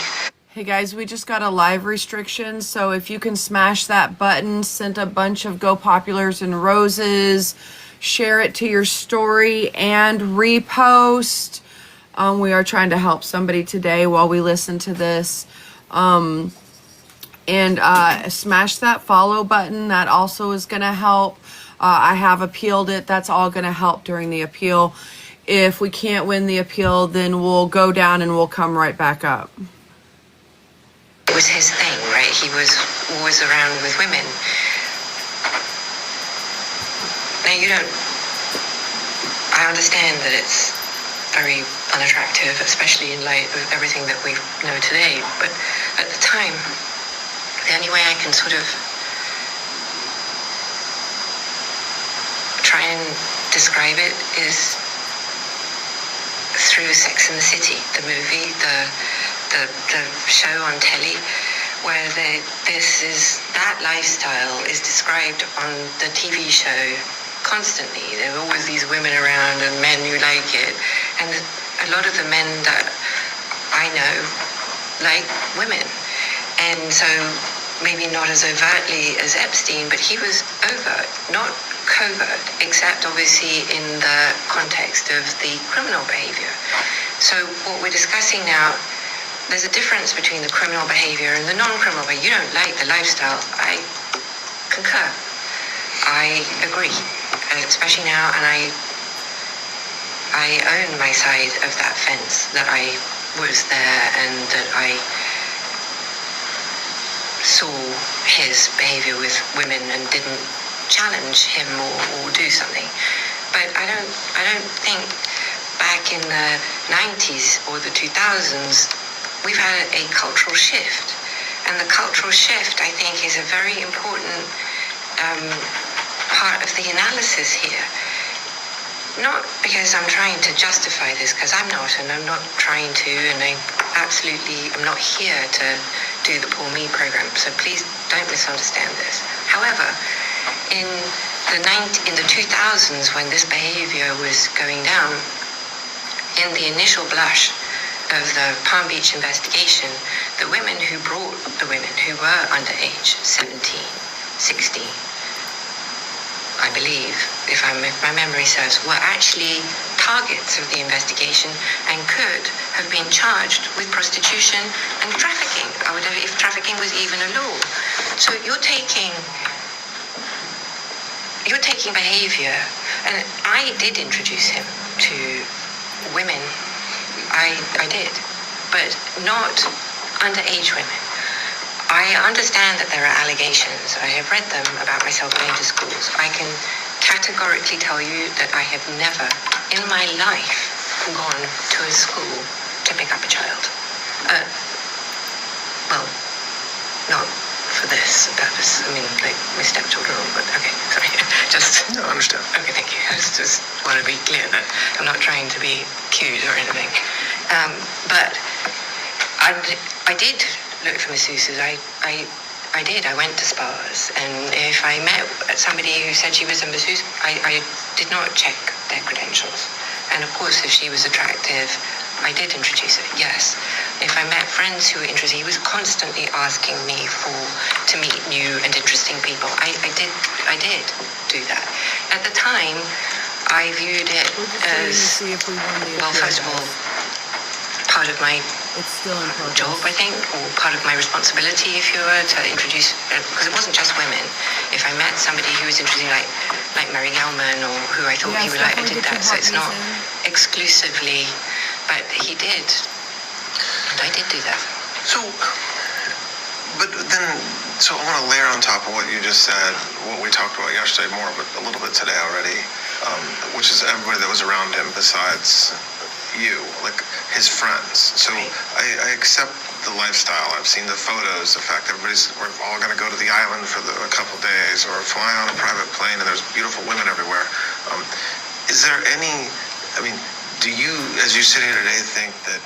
[SPEAKER 1] Hey guys, we just got a live restriction, so if you can smash that button, send a bunch of Go Populars and roses, share it to your story, and repost. We are trying to help somebody today while we listen to this. And smash that follow button. That also is going to help. I have appealed it. That's all going to help during the appeal. If we can't win the appeal, then we'll go down and we'll come right back up.
[SPEAKER 5] It was his thing, right? He was always around with women. Now, I understand that it's very unattractive, especially in light of everything that we know today. But at the time, the only way I can sort of try and describe it is through Sex and the City, the movie, the show on telly, where that lifestyle is described on the TV show constantly. There are always these women around and men who like it, and a lot of the men that I know like women, and so maybe not as overtly as Epstein, but he was overt, not covert, except obviously in the context of the criminal behavior. So what we're discussing now, there's a difference between the criminal behavior and the non-criminal behavior. You don't like the lifestyle. I concur. I agree, especially now, and I own my side of that fence, that I was there and that I saw his behavior with women and didn't challenge him or do something. But I don't think back in the 90s or the 2000s we've had a cultural shift, and the cultural shift, I think, is a very important part of the analysis here. Not because I'm trying to justify this, because I'm not, and I'm not trying to, and I'm not here to do the Poor Me program, so please don't misunderstand this. However, in the 2000s, when this behavior was going down, in the initial blush of the Palm Beach investigation, the women who brought the women who were underage, 17, 16, I believe, if my memory serves, were actually targets of the investigation and could have been charged with prostitution and trafficking, or whatever, if trafficking was even a law. So you're taking behavior, and I did introduce him to women. I did, but not underage women. I understand that there are allegations. I have read them about myself going to schools. I can categorically tell you that I have never in my life gone to a school to pick up a child. Well, not for this purpose. I mean, like my stepchildren, but okay, sorry. Just.
[SPEAKER 4] No, I understand.
[SPEAKER 5] Okay, thank you. I just want to be clear that I'm not trying to be cute or anything. But I did look for masseuses. I did. I went to spas, and if I met somebody who said she was a masseuse, I did not check their credentials. And of course, if she was attractive, I did introduce her, yes. If I met friends who were interested, he was constantly asking me to meet new and interesting people. I did do that. At the time, I viewed it as, well, first of all, part of my job, I think, or part of my responsibility, if you were, to introduce, because it wasn't just women. If I met somebody who was interesting, like Mary Gelman, or who I thought he would like, I did that. So it's not exclusively, but he did, and I did do that.
[SPEAKER 4] So, but then, so I want to layer on top of what you just said, what we talked about yesterday more, but a little bit today already, which is everybody that was around him besides you, like his friends. So I accept the lifestyle. I've seen the photos. The fact we're all going to go to the island for a couple days, or fly on a private plane, and there's beautiful women everywhere. Is there any? I mean, do you, as you sit here today, think that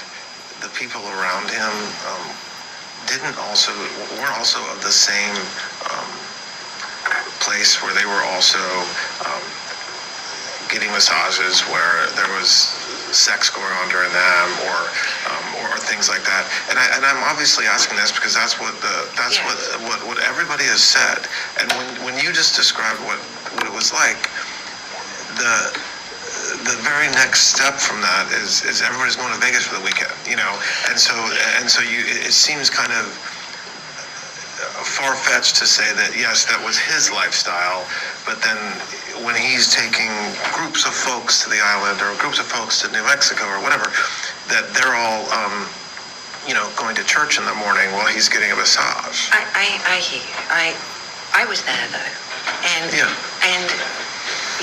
[SPEAKER 4] the people around him weren't also of the same place, where they were also getting massages, where there was sex going on during them, or things like that? And I'm obviously asking this because that's what everybody has said. And when you just described what it was like, the very next step from that is everybody's going to Vegas for the weekend, and so it seems kind of far-fetched to say that yes, that was his lifestyle, but then when he's taking groups of folks to the island, or groups of folks to New Mexico or whatever, that they're all going to church in the morning while he's getting a massage.
[SPEAKER 5] I hear you. I was there though, and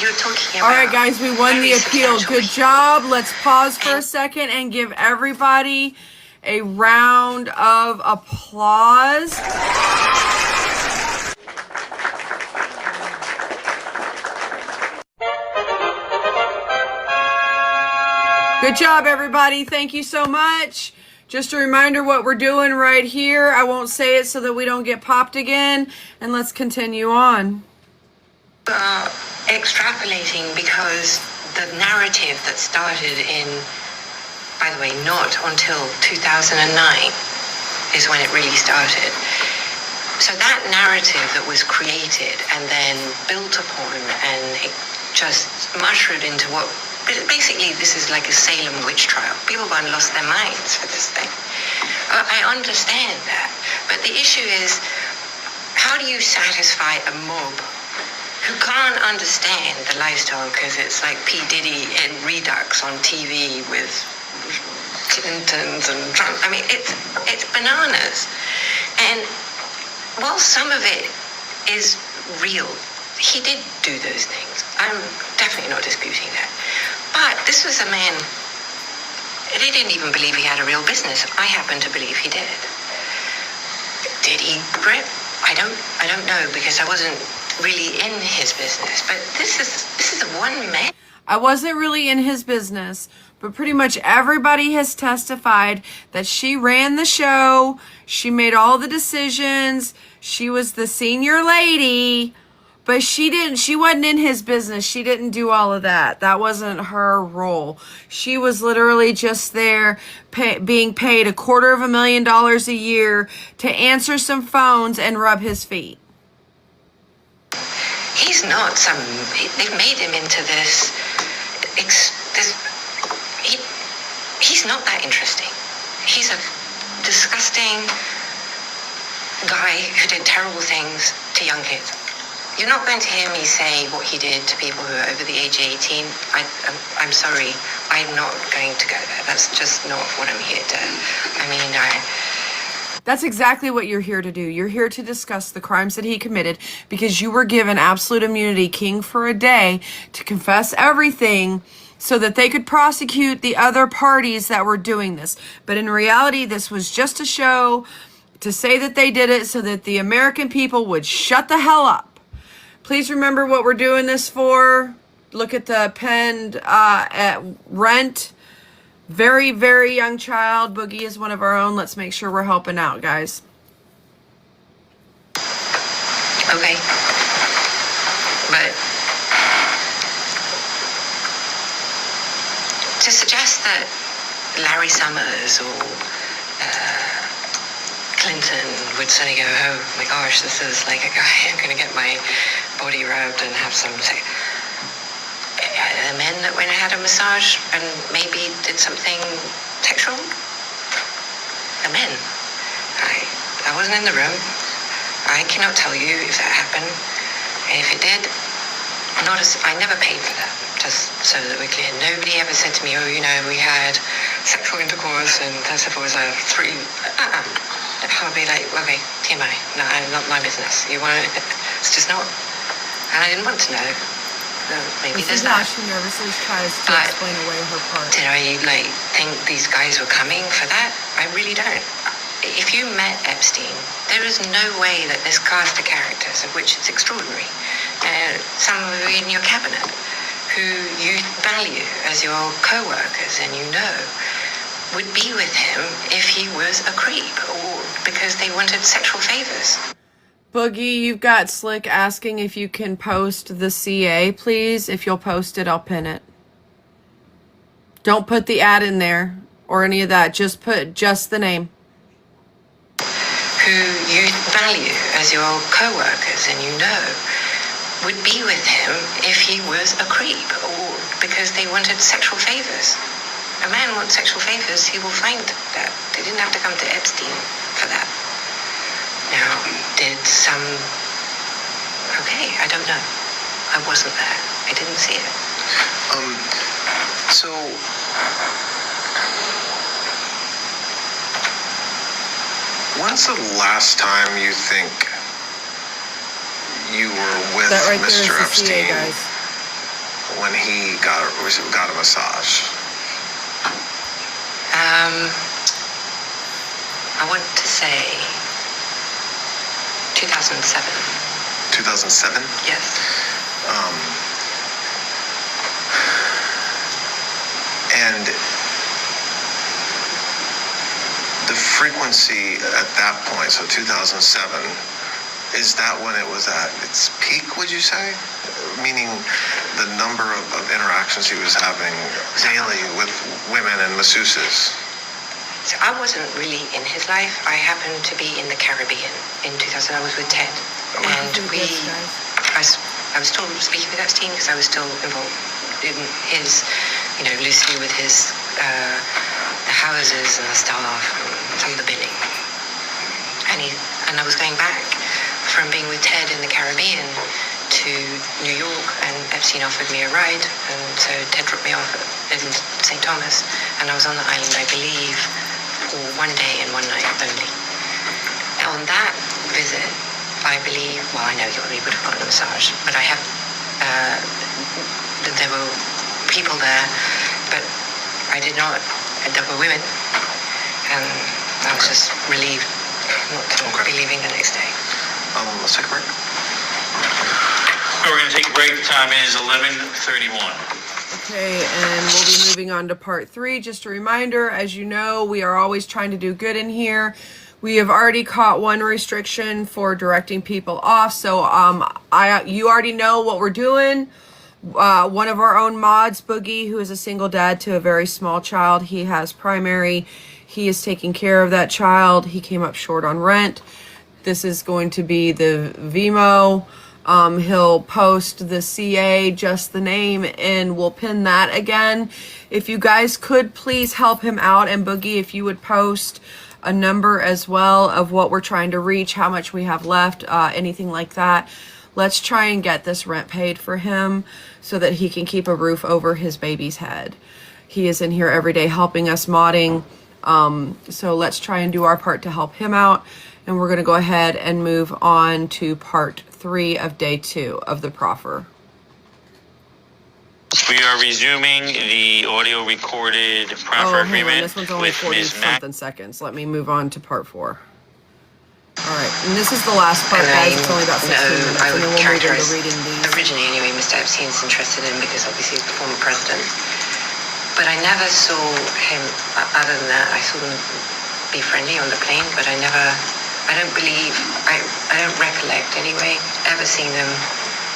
[SPEAKER 5] you're talking about.
[SPEAKER 1] All right, guys, we won the appeal. Good job. Let's pause for a second and give everybody a round of applause. Good job, everybody. Thank you so much. Just a reminder what we're doing right here. I won't say it so that we don't get popped again. And let's continue on.
[SPEAKER 5] Extrapolating, because the narrative that started in, by the way, not until 2009 is when it really started. So that narrative that was created and then built upon, and it just mushroomed into what, basically this is like a Salem witch trial. People have gone and lost their minds for this thing. I understand that. But the issue is, how do you satisfy a mob who can't understand the lifestyle because it's like P. Diddy and Redux on TV with Clintons and Trump? I mean, it's bananas. And while some of it is real, he did do those things. I'm definitely not disputing that. But this was a man, they didn't even believe he had a real business. I happen to believe he did. Did he grip? I don't know, because I wasn't really in his business. But this is a one man.
[SPEAKER 1] I wasn't really in his business, but pretty much everybody has testified that she ran the show. She made all the decisions. She was the senior lady, but she wasn't in his business. She didn't do all of that. That wasn't her role. She was literally just there being paid $250,000 a year to answer some phones and rub his feet.
[SPEAKER 5] He's not they've made him into this he's not that interesting. He's a disgusting guy who did terrible things to young kids. You're not going to hear me say what he did to people who are over the age of 18. I'm sorry, I'm not going to go there. That's just not what I'm here to.
[SPEAKER 1] That's exactly what you're here to do. You're here to discuss the crimes that he committed because you were given absolute immunity, king for a day, to confess everything so that they could prosecute the other parties that were doing this. But in reality, this was just a show to say that they did it so that the American people would shut the hell up. Please remember what we're doing this for. Look at the penned at Rent. Very, very young child. Boogie is one of our own. Let's make sure we're helping out, guys.
[SPEAKER 5] Okay. But to suggest that Larry Summers or Clinton would suddenly go, oh my gosh, this is like a guy, I'm going to get my body rubbed and have some sex. The men that went and had a massage and maybe did something sexual? The men. I wasn't in the room. I cannot tell you if that happened. And if it did, I never paid for that, just so that we're clear. Nobody ever said to me, oh, we had sexual intercourse and that's if it was a 3. I'll be like, okay, TMI, no, not my business. It's just not. And I didn't want to know. Maybe
[SPEAKER 1] this
[SPEAKER 5] there's
[SPEAKER 1] is how
[SPEAKER 5] that.
[SPEAKER 1] she nervously tries to explain away her part.
[SPEAKER 5] Did I think these guys were coming for that? I really don't. If you met Epstein, there is no way that this cast of characters, of which it's extraordinary, some of you in your cabinet, who you value as your co-workers and would be with him if he was a creep or because they wanted sexual favors.
[SPEAKER 1] Boogie, you've got Slick asking if you can post the CA, please. If you'll post it, I'll pin it. Don't put the ad in there or any of that. Just put the name.
[SPEAKER 5] Who you value as your co-workers and would be with him if he was a creep or because they wanted sexual favors. A man wants sexual favors, he will find that. They didn't have to come to Epstein for that. Now, okay, I don't know. I wasn't there. I didn't see it.
[SPEAKER 4] So, when's the last time you think you were with
[SPEAKER 1] That right
[SPEAKER 4] Mr.
[SPEAKER 1] there is the CA,
[SPEAKER 4] Epstein
[SPEAKER 1] guys.
[SPEAKER 4] when he got a massage?
[SPEAKER 5] I want to say 2007.
[SPEAKER 4] 2007?
[SPEAKER 5] Yes.
[SPEAKER 4] And the frequency at that point, so 2007, is that when it was at its peak, would you say? Meaning the number of interactions he was having daily with women and masseuses?
[SPEAKER 5] So I wasn't really in his life. I happened to be in the Caribbean in 2000. I was with Ted. And I was still speaking with Epstein because I was still involved in his, loosely with his, the houses and the staff and some of the billing. And I was going back from being with Ted in the Caribbean to New York, and Epstein offered me a ride, and so Ted dropped me off in St. Thomas, and I was on the island, I believe, for one day and one night only. On that visit, I believe, I know that we would have gotten a massage, but I have, there were people there, but I did not, there were women, and I was just relieved not to be leaving the next day.
[SPEAKER 4] Let's take a break.
[SPEAKER 3] We're going to take a break. The time is 11:31.
[SPEAKER 1] Okay, and we'll be moving on to part 3. Just a reminder, as you know, we are always trying to do good in here. We have already caught one restriction for directing people off, so you already know what we're doing. One of our own mods, Boogie, who is a single dad to a very small child, he has primary. He is taking care of that child. He came up short on rent. This is going to be the Vimo He'll post the CA, just the name, and we'll pin that again. If you guys could please help him out, and Boogie, if you would post a number as well of what we're trying to reach, how much we have left, anything like that. Let's try and get this rent paid for him so that he can keep a roof over his baby's head. He is in here every day helping us modding. So let's try and do our part to help him out. And we're going to go ahead and move on to part 3 of day 2 of the proffer.
[SPEAKER 3] We are resuming the audio recorded
[SPEAKER 1] Hang
[SPEAKER 3] proffer
[SPEAKER 1] on,
[SPEAKER 3] agreement
[SPEAKER 1] this one's only
[SPEAKER 3] with
[SPEAKER 1] 40
[SPEAKER 3] Ms. Mack.
[SPEAKER 1] something seconds. Let me move on to part 4. All right, and this is the last part, guys. It's only about 16 minutes,
[SPEAKER 5] I
[SPEAKER 1] and
[SPEAKER 5] would
[SPEAKER 1] then we'll move
[SPEAKER 5] characterize
[SPEAKER 1] into reading these.
[SPEAKER 5] originally anyway, Mr. Epstein's interested in because obviously he's the former president. But I never saw him, other than that, I saw them be friendly on the plane, but I don't believe, I don't recollect anyway, ever seeing them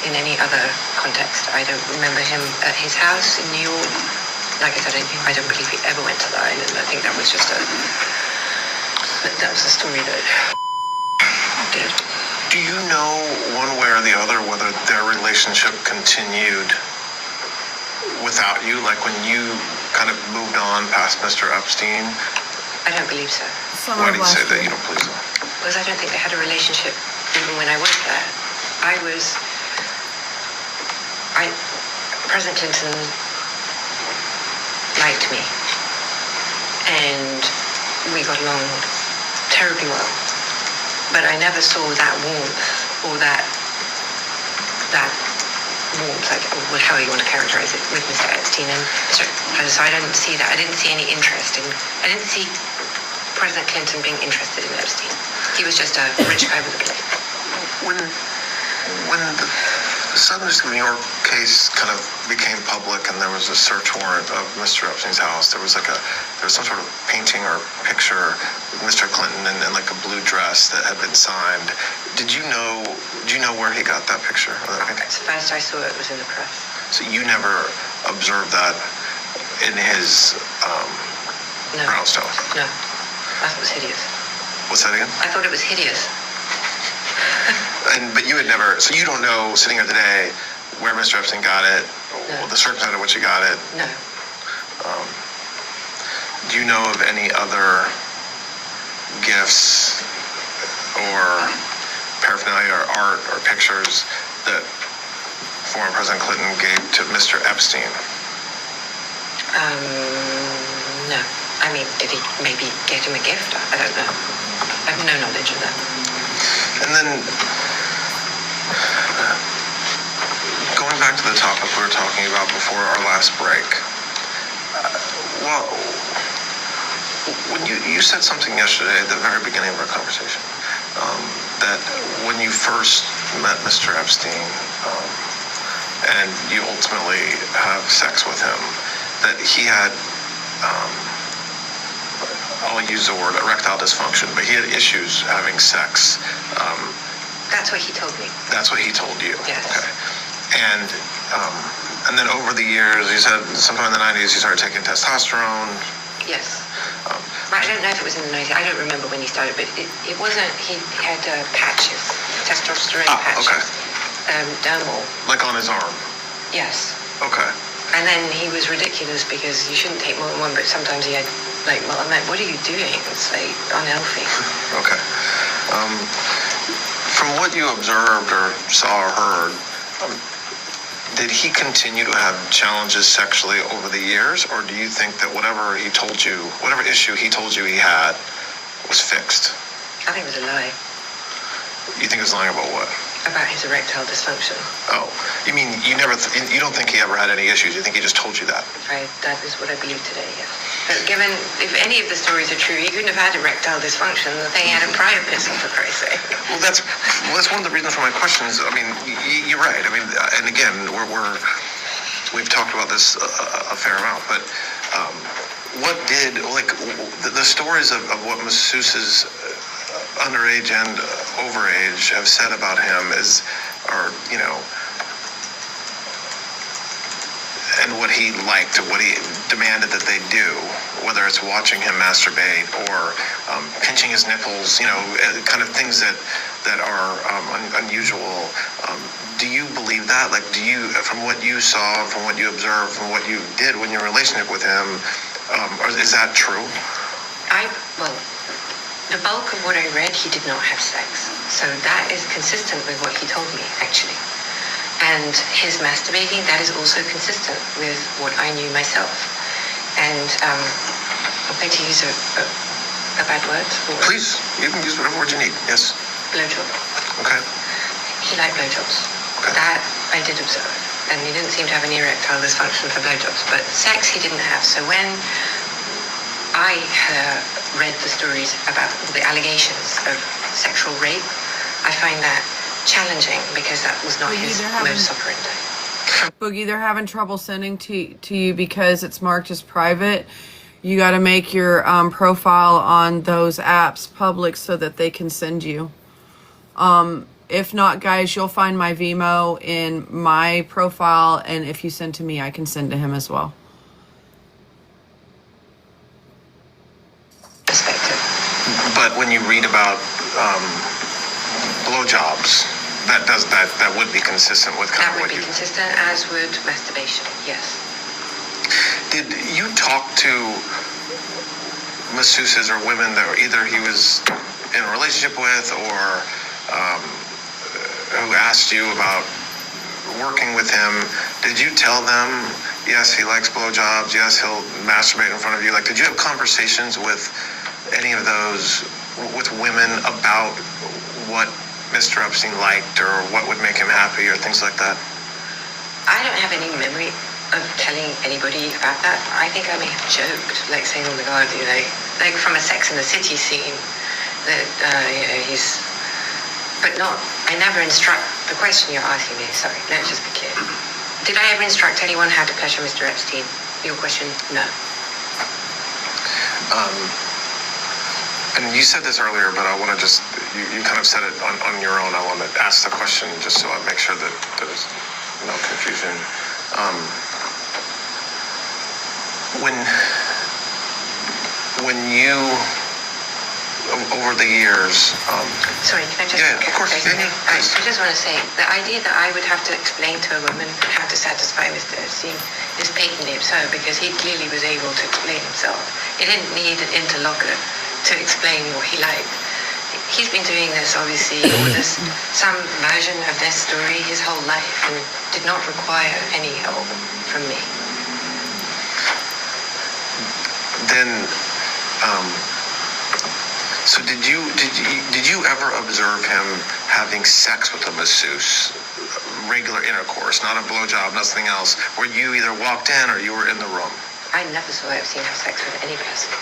[SPEAKER 5] in any other context. I don't remember him at his house in New York. Like I said, I don't believe he ever went to the island. I think that was just a story that did.
[SPEAKER 4] Do you know one way or the other whether their relationship continued without you, like when you kind of moved on past Mr. Epstein?
[SPEAKER 5] I don't believe so.
[SPEAKER 1] Summer
[SPEAKER 4] Why
[SPEAKER 1] of
[SPEAKER 4] do you say
[SPEAKER 1] last
[SPEAKER 4] that
[SPEAKER 1] year.
[SPEAKER 4] you don't believe so?
[SPEAKER 5] Because I don't think they had a relationship even when I was there. President Clinton liked me, and we got along terribly well. But I never saw that warmth or that warmth, like however you want to characterize it, with Mr. Epstein. And so I didn't see that. I didn't see any interest in. I didn't see President Clinton being interested in Epstein. He was just a rich guy with a plane.
[SPEAKER 4] When the Southern District of New York case kind of became public and there was a search warrant of Mr. Epstein's house, there was some sort of painting or picture of Mr. Clinton in like a blue dress that had been signed. Do you know where he got that picture? Or that painting?
[SPEAKER 5] First I saw it was in the press.
[SPEAKER 4] So you never observed that in his
[SPEAKER 5] No.
[SPEAKER 4] brownstone?
[SPEAKER 5] No. I thought it was hideous.
[SPEAKER 4] What's that again?
[SPEAKER 5] I thought it was hideous.
[SPEAKER 4] But you had never, so you don't know, sitting here today, where Mr. Epstein got it, or the circumstance in which he got it.
[SPEAKER 5] No.
[SPEAKER 4] Do you know of any other gifts or paraphernalia or art or pictures that former President Clinton gave to Mr. Epstein?
[SPEAKER 5] No. I mean, did he maybe get him a gift? I don't know. I have no knowledge of that.
[SPEAKER 4] And then, going back to the topic we were talking about before our last break, well, when you said something yesterday at the very beginning of our conversation, that when you first met Mr. Epstein, and you ultimately have sex with him, that he had, I'll use the word erectile dysfunction, but he had issues having sex.
[SPEAKER 5] That's what he told me.
[SPEAKER 4] That's what he told you?
[SPEAKER 5] Yes.
[SPEAKER 4] Okay. And then over the years, he said sometime in the 90s he started taking testosterone.
[SPEAKER 5] Yes. I don't know if it was in the 90s. I don't remember when he started, but it wasn't. He had patches, testosterone patches.
[SPEAKER 4] Okay.
[SPEAKER 5] Dermal.
[SPEAKER 4] Like on his arm?
[SPEAKER 5] Yes.
[SPEAKER 4] Okay.
[SPEAKER 5] And then he was ridiculous because you shouldn't take more than one, but sometimes he had, well, I'm like, what are you doing? It's like unhealthy.
[SPEAKER 4] Okay. From what you observed or saw or heard, did he continue to have challenges sexually over the years, or do you think that whatever issue he told you he had was fixed?
[SPEAKER 5] I think it was a lie
[SPEAKER 4] You think he was lying about what?
[SPEAKER 5] about his erectile dysfunction.
[SPEAKER 4] Oh, you mean you don't think he ever had any issues? You think he just told you that?
[SPEAKER 5] That is what I believe today, yes. But given, if any of the stories are true, he couldn't have had erectile dysfunction. The thing had a prior pistol, for Christ's sake.
[SPEAKER 4] Well, that's one of the reasons for my questions. I mean, you're right. I mean, and again, we've talked about this a fair amount, but what did, like, the stories of what masseuses underage and overage have said about him and what he liked, what he demanded that they do, whether it's watching him masturbate or pinching his nipples, kind of things that are unusual. Do you believe that? Like, from what you saw, from what you observed, from what you did when you're in a relationship with him, is that true?
[SPEAKER 5] Well, the bulk of what I read, he did not have sex. So that is consistent with what he told me, actually. And his masturbating, that is also consistent with what I knew myself. And I'm going to use a bad word.
[SPEAKER 4] Please, you can use whatever word you need. Yes.
[SPEAKER 5] Blowjob.
[SPEAKER 4] Okay.
[SPEAKER 5] He liked blowjobs.
[SPEAKER 4] Okay.
[SPEAKER 5] That I did observe. And he didn't seem to have any erectile dysfunction for blowjobs. But sex he didn't have. So when I read the stories about the allegations of sexual rape, I find that challenging because that was not his modus operandi.
[SPEAKER 1] Boogie, they're having trouble sending to you because it's marked as private. You got to make your profile on those apps public so that they can send you. If not, guys, you'll find my Vimo in my profile, and if you send to me, I can send to him as well.
[SPEAKER 4] But when you read about blowjobs, that would be consistent with kind
[SPEAKER 5] That
[SPEAKER 4] of
[SPEAKER 5] would
[SPEAKER 4] what
[SPEAKER 5] be
[SPEAKER 4] you...
[SPEAKER 5] consistent, as would masturbation, yes.
[SPEAKER 4] Did you talk to masseuses or women that either he was in a relationship with or who asked you about working with him? Did you tell them, yes, he likes blowjobs, yes, he'll masturbate in front of you? Like, did you have conversations with any of those, with women about what Mr. Epstein liked or what would make him happy or things like that?
[SPEAKER 5] I don't have any memory of telling anybody about that. I think I may have joked, like saying, oh my God, like from a Sex and the City scene, that, he's, but not, I never instruct, the question you're asking me, sorry, let's just be clear. Did I ever instruct anyone how to pleasure Mr. Epstein? Your question, no.
[SPEAKER 4] And you said this earlier, but I want to just, you kind of said it on your own. I want to ask the question just so I make sure that there's no confusion. When you, over the years...
[SPEAKER 5] Sorry, can I just...
[SPEAKER 4] Yeah, of course.
[SPEAKER 5] I just want to say, the idea that I would have to explain to a woman how to satisfy Mr. Epstein is patently absurd because he clearly was able to explain himself. He didn't need an interlocutor to explain what he liked. He's been doing this, obviously, or this, some version of this story his whole life and did not require any help from me.
[SPEAKER 4] Then, so did you ever observe him having sex with a masseuse, regular intercourse, not a blowjob, nothing else, where you either walked in or you were in the room?
[SPEAKER 5] I never saw Epstein have sex with any person.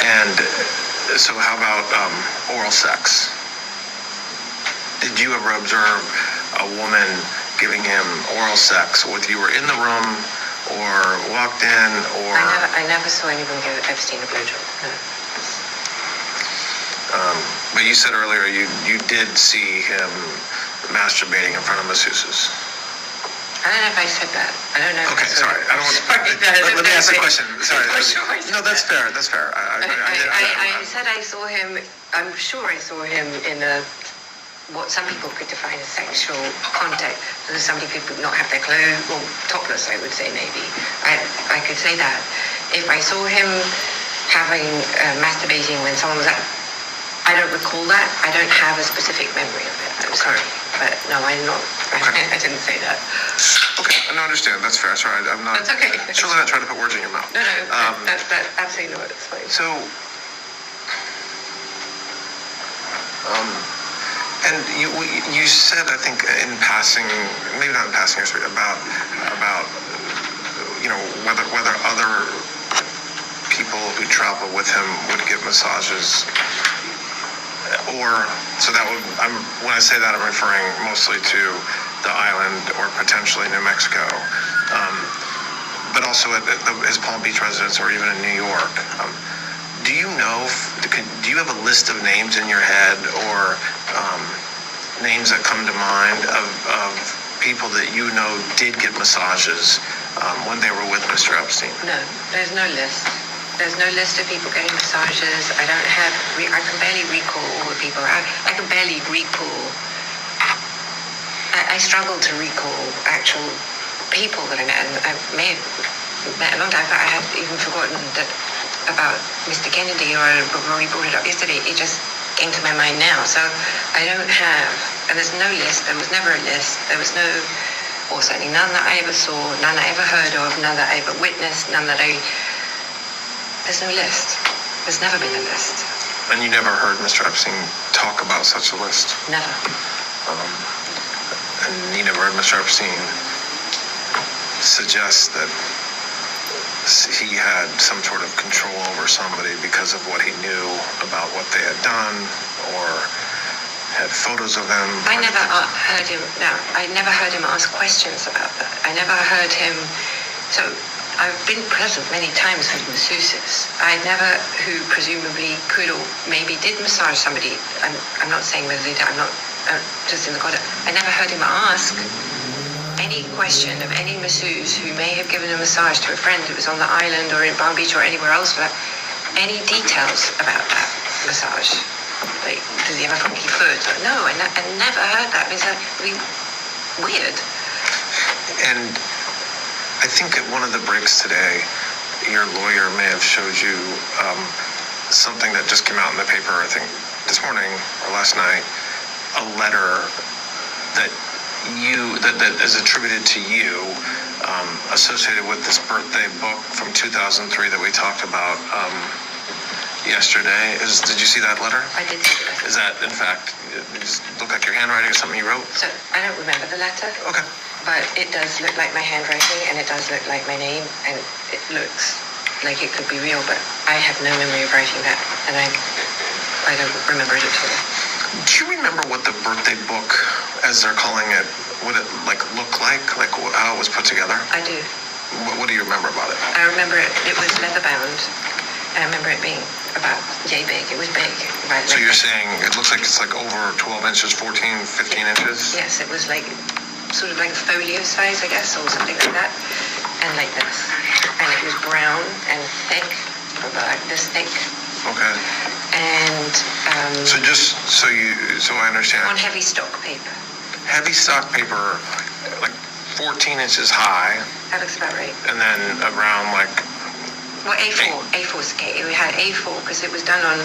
[SPEAKER 4] And so how about oral sex? Did you ever observe a woman giving him oral sex, whether you were in the room or walked in or...
[SPEAKER 5] I never saw anyone give Epstein a blowjob, no.
[SPEAKER 4] But you said earlier you did see him masturbating in front of masseuses.
[SPEAKER 5] I don't know if I said that. I don't know.
[SPEAKER 4] Okay, sorry. I don't want to... Let me ask the question. Sorry. No, that's fair. That's fair.
[SPEAKER 5] I said I saw him... I'm sure I saw him in what some people could define as sexual contact. Because some people would not have their clothes, well, topless, I would say, maybe. I could say that. If I saw him masturbating when someone was at... I don't recall that. I don't have a specific memory of it. I'm sorry. But no, I'm not...
[SPEAKER 4] Okay.
[SPEAKER 5] I didn't say that.
[SPEAKER 4] Okay, I understand. That's fair. Sorry, I'm not...
[SPEAKER 5] That's okay.
[SPEAKER 4] Surely not trying to put words in your mouth.
[SPEAKER 5] No, that's absolutely not. It's fine.
[SPEAKER 4] So... and you said, I think, in passing, maybe not in passing, about whether other people who travel with him would give massages, or so that would. When I say that, I'm referring mostly to the island or potentially New Mexico, but also at his Palm Beach residence or even in New York. Do you have a list of names in your head or names that come to mind of people that you know did get massages when they were with Mr. Epstein?
[SPEAKER 5] No, there's no list. There's no list of people getting massages. I don't have, I can barely recall all the people. I can barely recall, I struggle to recall actual people that I met. And I may have met a long time, but I had even forgotten that about Mr. Kennedy, or Rory brought it up yesterday. It just came to my mind now. So I don't have, and there's no list. There was never a list. There was no, or certainly none that I ever saw, none I ever heard of, none that I ever witnessed, none that there's no list. There's never been a list.
[SPEAKER 4] And you never heard Mr. Epstein talk about such a list?
[SPEAKER 5] Never.
[SPEAKER 4] And you never heard Mr. Epstein suggest that he had some sort of control over somebody because of what he knew about what they had done, or had photos of them?
[SPEAKER 5] I never heard him. No, I never heard him ask questions about that. I never heard him. So I've been present many times with masseuses. Who presumably could or maybe did massage somebody. I'm not saying whether they did. I'm not just in the context. I never heard him ask any question of any masseuse who may have given a massage to a friend who was on the island or in Palm Beach or anywhere else, for that, any details about that massage. Like, does he have a funky foot? No, I never heard that. It's really weird.
[SPEAKER 4] And I think at one of the breaks today, your lawyer may have showed you something that just came out in the paper, I think this morning or last night, a letter that is attributed to you, associated with this birthday book from 2003 that we talked about yesterday. Did you see that letter?
[SPEAKER 5] I did see the letter.
[SPEAKER 4] Is that, in fact, does it look like your handwriting or something you wrote?
[SPEAKER 5] So I don't remember the letter.
[SPEAKER 4] Okay.
[SPEAKER 5] But it does look like my handwriting, and it does look like my name, and it looks like it could be real, but I have no memory of writing that, and I don't remember it at all.
[SPEAKER 4] Do you remember what the birthday book, as they're calling it, would it look like how it was put together?
[SPEAKER 5] I do.
[SPEAKER 4] What do you remember about it?
[SPEAKER 5] I remember it was leather bound, and I remember it being about yay big. It was big. Right,
[SPEAKER 4] So you're saying it looks like it's over 12 inches, 14, 15 inches?
[SPEAKER 5] Yes, it was sort of like a folio size, I guess, or something like that, and like this. And it was brown and thick, about this thick.
[SPEAKER 4] Okay.
[SPEAKER 5] And
[SPEAKER 4] so I understand.
[SPEAKER 5] on heavy stock paper.
[SPEAKER 4] Heavy stock paper, like 14 inches high,
[SPEAKER 5] That looks about right.
[SPEAKER 4] and then around
[SPEAKER 5] Well, A4's okay. We had A4 because it was done on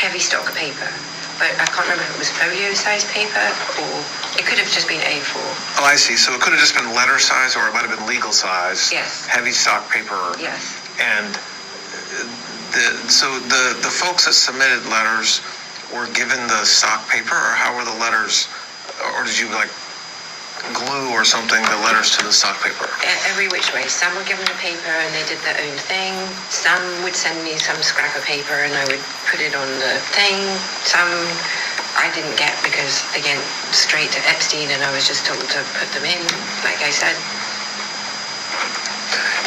[SPEAKER 5] heavy stock paper. But I can't remember if it was folio size paper or it could have just been A4.
[SPEAKER 4] Oh, I see. So it could have just been letter size, or it might have been legal size.
[SPEAKER 5] Yes.
[SPEAKER 4] Heavy stock paper.
[SPEAKER 5] Yes.
[SPEAKER 4] And the folks that submitted letters were given the stock paper, or how were the letters, or did you glue or something the letters to the stock paper?
[SPEAKER 5] Every which way. Some were given the paper and they did their own thing. Some would send me some scrap of paper and I would put it on the thing. Some I didn't get because, again, straight to Epstein, and I was just told to put them in, like I said.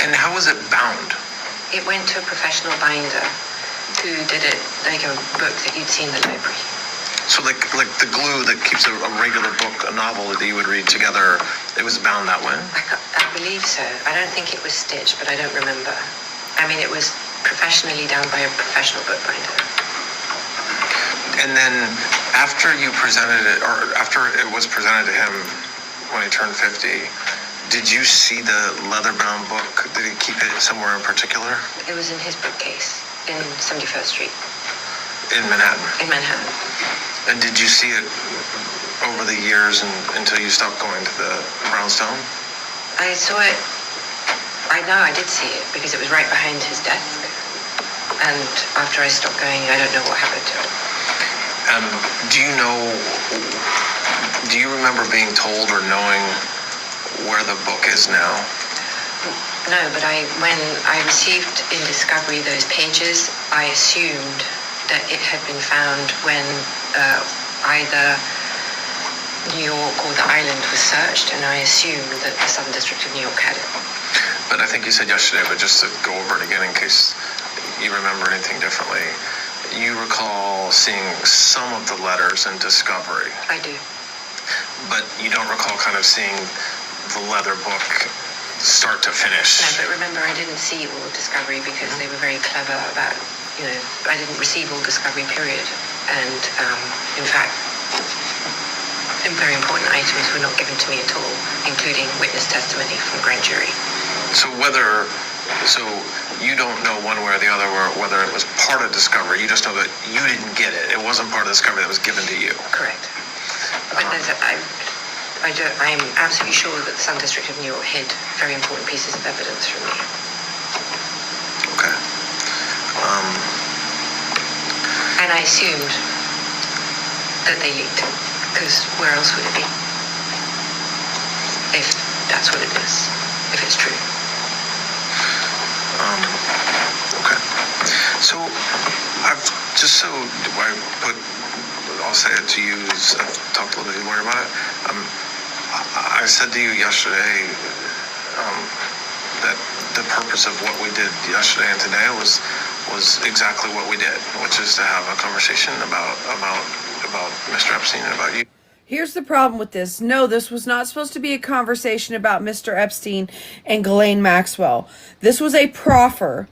[SPEAKER 4] And how was it bound?
[SPEAKER 5] It went to a professional binder who did it like a book that you'd see in the library.
[SPEAKER 4] So like the glue that keeps a regular book, a novel that you would read together, it was bound that way?
[SPEAKER 5] I believe so. I don't think it was stitched, but I don't remember. I mean, it was professionally done by a professional bookbinder.
[SPEAKER 4] And then after you presented it, or after it was presented to him when he turned 50, did you see the leather-bound book? Did he keep it somewhere in particular?
[SPEAKER 5] It was in his bookcase in 71st Street.
[SPEAKER 4] In Manhattan?
[SPEAKER 5] In Manhattan.
[SPEAKER 4] And did you see it over the years until you stopped going to the Brownstone?
[SPEAKER 5] I saw it. I know I did see it because it was right behind his desk. And after I stopped going, I don't know what happened to it.
[SPEAKER 4] Do you remember being told or knowing where the book is now?
[SPEAKER 5] No, but when I received in Discovery those pages, I assumed that it had been found when either New York or the island was searched, and I assumed that the Southern District of New York had it.
[SPEAKER 4] But I think you said yesterday, but just to go over it again in case you remember anything differently, you recall seeing some of the letters in Discovery.
[SPEAKER 5] I do.
[SPEAKER 4] but you don't recall kind of seeing the leather book start to finish.
[SPEAKER 5] No, but remember, I didn't see all of Discovery because they were very clever about, I didn't receive all Discovery, period. And in fact, very important items were not given to me at all, including witness testimony from grand jury.
[SPEAKER 4] So you don't know one way or the other whether it was part of Discovery. You just know that you didn't get it. It wasn't part of Discovery that was given to you.
[SPEAKER 5] Correct. But I'm absolutely sure that the Sun District of New York hid very important pieces of evidence from me.
[SPEAKER 4] Okay.
[SPEAKER 5] And I assumed that they leaked, because where else would it be? If that's what it is, if it's true.
[SPEAKER 4] Okay. So I'll say it to you, I've talked a little bit more about it. I said to you yesterday that the purpose of what we did yesterday and today was exactly what we did, which is to have a conversation about Mr. Epstein and about you.
[SPEAKER 1] Here's the problem with this. No, this was not supposed to be a conversation about Mr. Epstein and Ghislaine Maxwell. This was a proffer.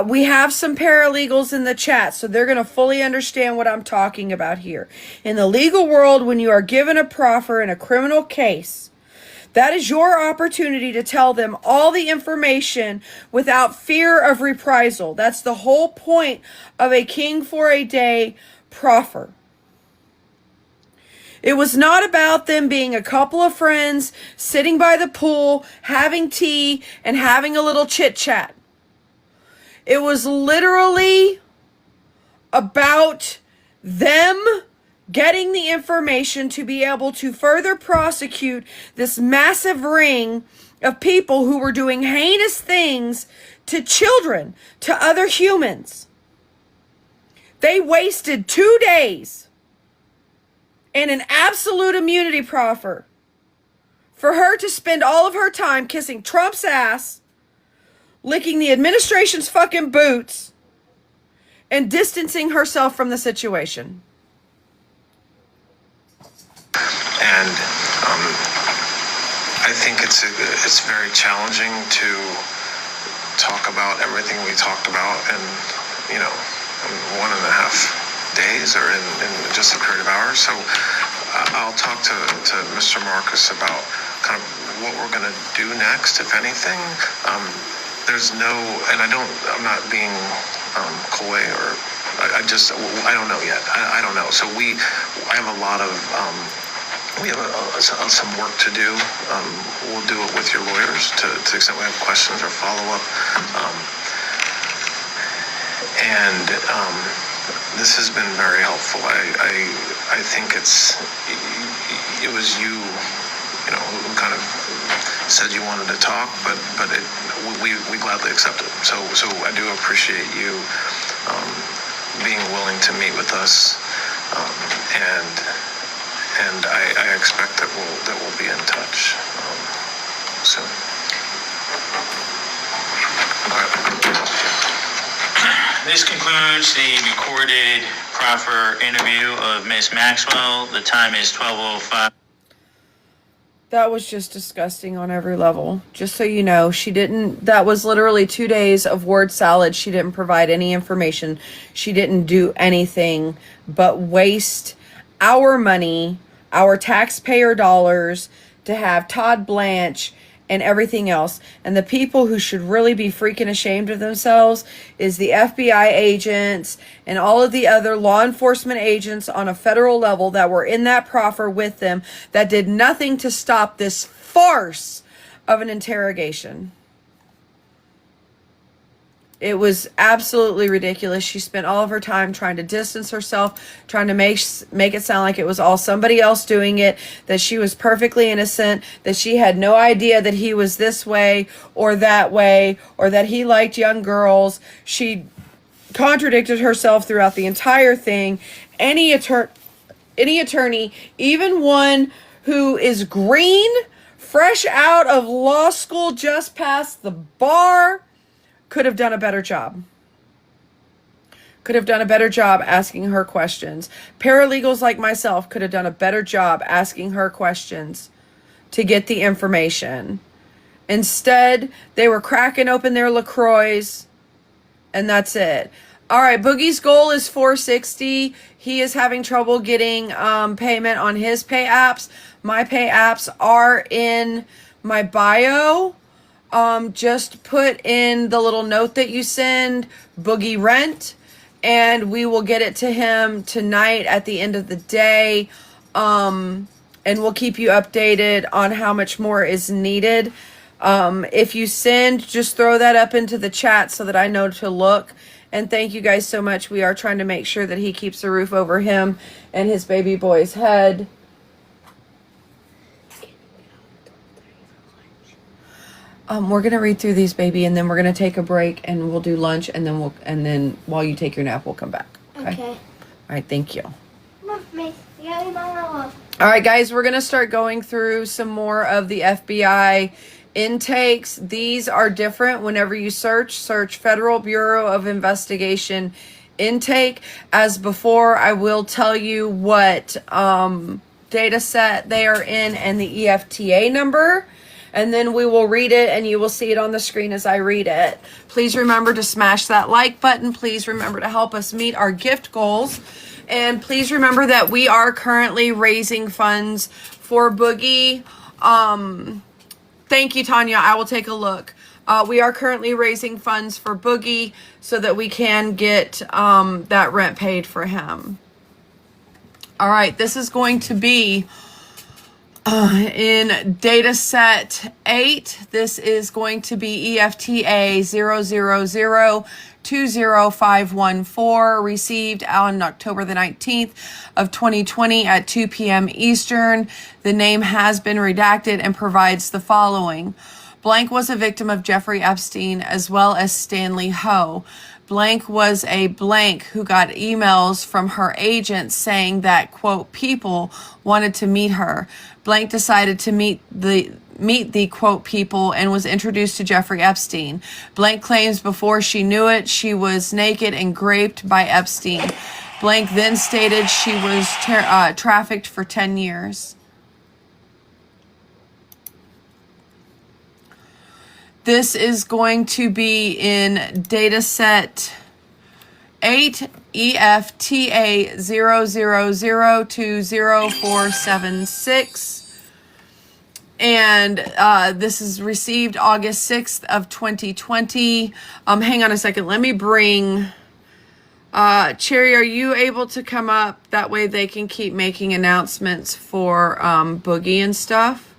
[SPEAKER 1] We have some paralegals in the chat, so they're going to fully understand what I'm talking about here. In the legal world, when you are given a proffer in a criminal case, that is your opportunity to tell them all the information without fear of reprisal. That's the whole point of a king for a day proffer. It was not about them being a couple of friends sitting by the pool, having tea, and having a little chit-chat. It was literally about them getting the information to be able to further prosecute this massive ring of people who were doing heinous things to children, to other humans. They wasted 2 days in an absolute immunity proffer for her to spend all of her time kissing Trump's ass, licking the administration's fucking boots, and distancing herself from the situation.
[SPEAKER 4] And I think it's very challenging to talk about everything we talked about in 1.5 days or in just a period of hours. So I'll talk to Mr. Marcus about kind of what we're going to do next, if anything. I'm not being coy or I don't know yet. I don't know. So we have some work to do. We'll do it with your lawyers to the extent we have questions or follow up. This has been very helpful. I think it was you who kind of said you wanted to talk, but we gladly accepted. So I do appreciate you being willing to meet with us, and I expect that we'll be in touch soon.
[SPEAKER 3] This concludes the recorded proffer interview of Ms. Maxwell. The time is 12:05.
[SPEAKER 1] That was just disgusting on every level. Just so you know, that was literally 2 days of word salad. She didn't provide any information. She didn't do anything but waste our money, our taxpayer dollars, to have Todd Blanche and everything else. And the people who should really be freaking ashamed of themselves is the FBI agents and all of the other law enforcement agents on a federal level that were in that proffer with them that did nothing to stop this farce of an interrogation. It was absolutely ridiculous. She spent all of her time trying to distance herself, trying to make it sound like it was all somebody else doing it, that she was perfectly innocent, that she had no idea that he was this way, or that he liked young girls. She contradicted herself throughout the entire thing. Any attorney, even one who is green, fresh out of law school, just past the bar, could have done a better job. could have done a better job asking her questions. Paralegals like myself could have done a better job asking her questions to get the information. Instead, they were cracking open their LaCroix, and that's it. All right, Boogie's goal is 460. He is having trouble getting payment on his pay apps. My pay apps are in my bio. Just put in the little note that you send, Boogie Rent, and we will get it to him tonight at the end of the day. And we'll keep you updated on how much more is needed. If you send, just throw that up into the chat so that I know to look. And thank you guys so much. We are trying to make sure that he keeps the roof over him and his baby boy's head. We're gonna read through these, baby, and then we're gonna take a break and we'll do lunch, and then while you take your nap, we'll come back. Okay. All right. Thank you. All right, guys, we're gonna start going through some more of the FBI intakes. These are different. Whenever you search Federal Bureau of Investigation intake. As before, I will tell you what data set they are in and the EFTA number. And then we will read it and you will see it on the screen as I read it. Please remember to smash that like button. Please remember to help us meet our gift goals. And please remember that we are currently raising funds for Boogie. Thank you, Tanya. I will take a look. We are currently raising funds for Boogie so that we can get that rent paid for him. All right, this is going to be in data set 8. This is going to be EFTA 000-20514, received on October the 19th of 2020 at 2 p.m. Eastern. The name has been redacted and provides the following. Blank was a victim of Jeffrey Epstein as well as Stanley Ho. Blank was a blank who got emails from her agent saying that, quote, people wanted to meet her. Blank decided to meet the quote people and was introduced to Jeffrey Epstein. Blank claims before she knew it, she was naked and raped by Epstein. Blank then stated she was trafficked for 10 years. This is going to be in data set 8, EFTA 000-20476. And this is received August 6th of 2020. Hang on a second. Let me bring Cherry, are you able to come up? That way they can keep making announcements for Boogie and stuff.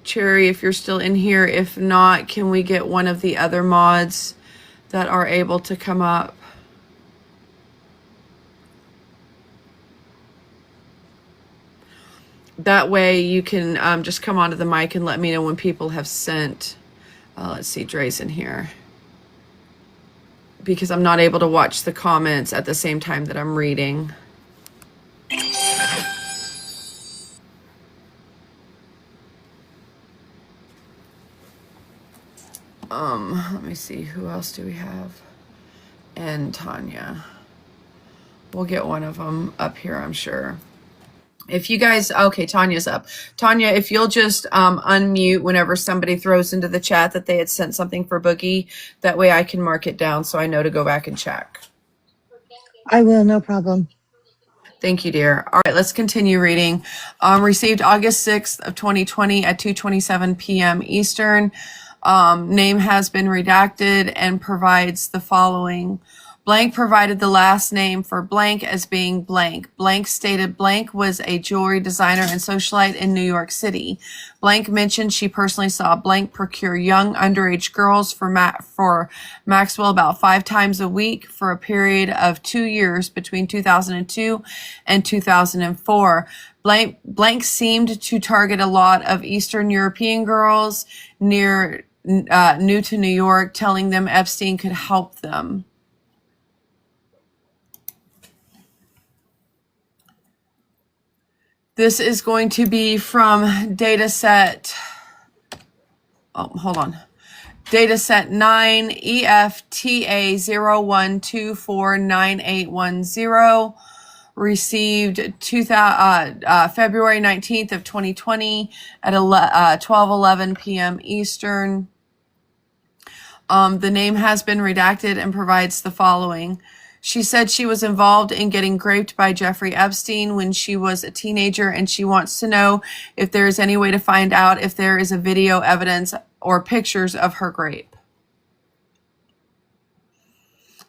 [SPEAKER 1] Cherry, if you're still in here. If not, can we get one of the other mods that are able to come up? That way you can just come onto the mic and let me know when people have sent. Let's see, Dre's in here. Because I'm not able to watch the comments at the same time that I'm reading. Let me see, who else do we have? And Tanya. We'll get one of them up here, I'm sure. If you guys, okay, Tanya's up. Tanya, if you'll just unmute whenever somebody throws into the chat that they had sent something for Boogie, that way I can mark it down so I know to go back and check.
[SPEAKER 7] I will, no problem.
[SPEAKER 1] Thank you, dear. All right, let's continue reading. Received August 6th of 2020 at 2:27 p.m. Eastern. Name has been redacted and provides the following. Blank provided the last name for blank as being blank. Blank stated blank was a jewelry designer and socialite in New York City. Blank mentioned she personally saw blank procure young underage girls for Maxwell about 5 times a week for a period of 2 years between 2002 and 2004. Blank seemed to target a lot of Eastern European girls new to New York, telling them Epstein could help them. This is going to be from data set. Oh, hold on. Data set 9 EFTA 01249810 received February 19th of 2020 at 12:11 p.m. Eastern. The name has been redacted and provides the following. She said she was involved in getting raped by Jeffrey Epstein when she was a teenager, and she wants to know if there is any way to find out if there is a video evidence or pictures of her rape.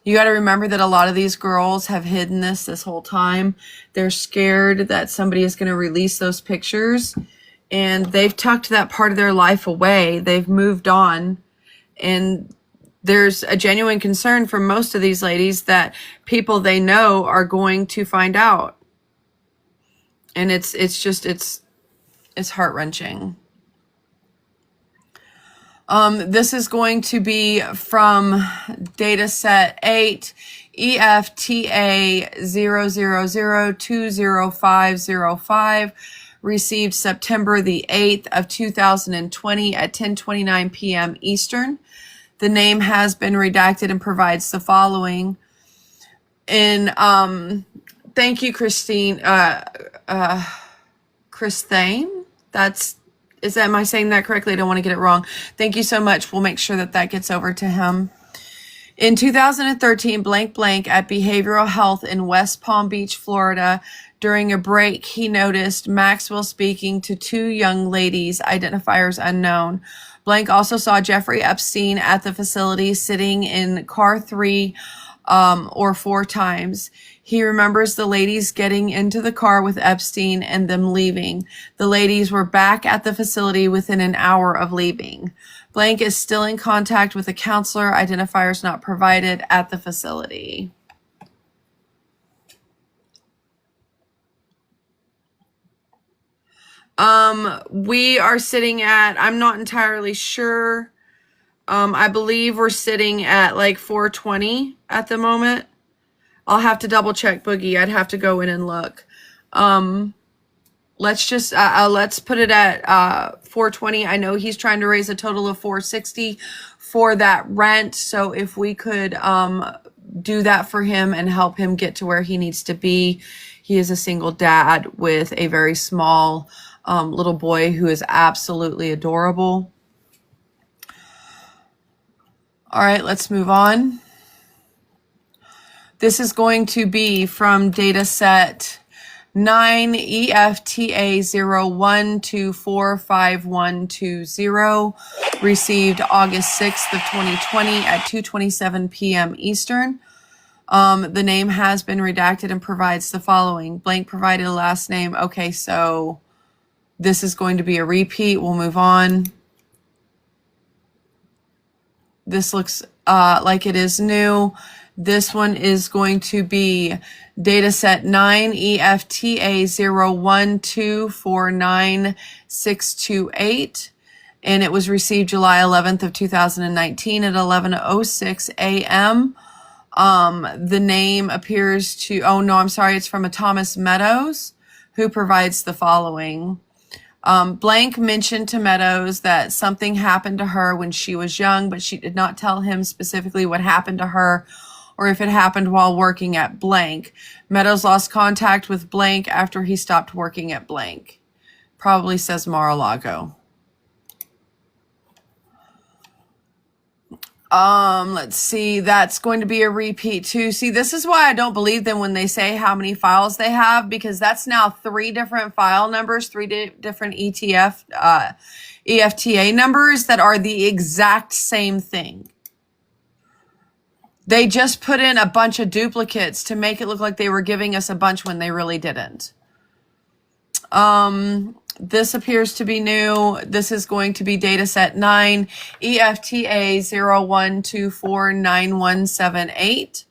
[SPEAKER 1] You got to remember that a lot of these girls have hidden this whole time. They're scared that somebody is going to release those pictures, and they've tucked that part of their life away. They've moved on, and there's a genuine concern from most of these ladies that people they know are going to find out. And it's heart-wrenching. This is going to be from data set 8 EFTA 000-20505, received September the 8th of 2020 at 10:29 p.m. Eastern. The name has been redacted and provides the following. Thank you, Christine. Christine? Am I saying that correctly? I don't want to get it wrong. Thank you so much. We'll make sure that gets over to him. In 2013, blank at Behavioral Health in West Palm Beach, Florida, during a break, he noticed Maxwell speaking to two young ladies, identifiers unknown. Blank also saw Jeffrey Epstein at the facility sitting in car 3 or 4 times. He remembers the ladies getting into the car with Epstein and them leaving. The ladies were back at the facility within an hour of leaving. Blank is still in contact with a counselor, identifiers not provided, at the facility. We are sitting at, I'm not entirely sure. I believe we're sitting at like 420 at the moment. I'll have to double check, Boogie. I'd have to go in and look. Let's just, let's put it at 420. I know he's trying to raise a total of 460 for that rent. So if we could do that for him and help him get to where he needs to be. He is a single dad with a very small little boy who is absolutely adorable. All right, let's move on. This is going to be from data set 9 EFTA 01245120, received August 6th of 2020 at 2:27 p.m. Eastern. The name has been redacted and provides the following. Blank provided a last name. Okay, so this is going to be a repeat. We'll move on. This looks like it is new. This one is going to be dataset 9 EFTA 01249628, and it was received July 11th of 2019 at 11:06 a.m. The name appears to, oh no, I'm sorry, it's from a Thomas Meadows, who provides the following. Blank mentioned to Meadows that something happened to her when she was young, but she did not tell him specifically what happened to her or if it happened while working at blank. Meadows lost contact with blank after he stopped working at blank. Probably says Mar-a-Lago. Let's see, that's going to be a repeat too. See, this is why I don't believe them when they say how many files they have, because that's now 3 different file numbers, 3 different EFTA numbers that are the exact same thing. They just put in a bunch of duplicates to make it look like they were giving us a bunch when they really didn't. This appears to be new. This is going to be dataset 9 EFTA 01249178.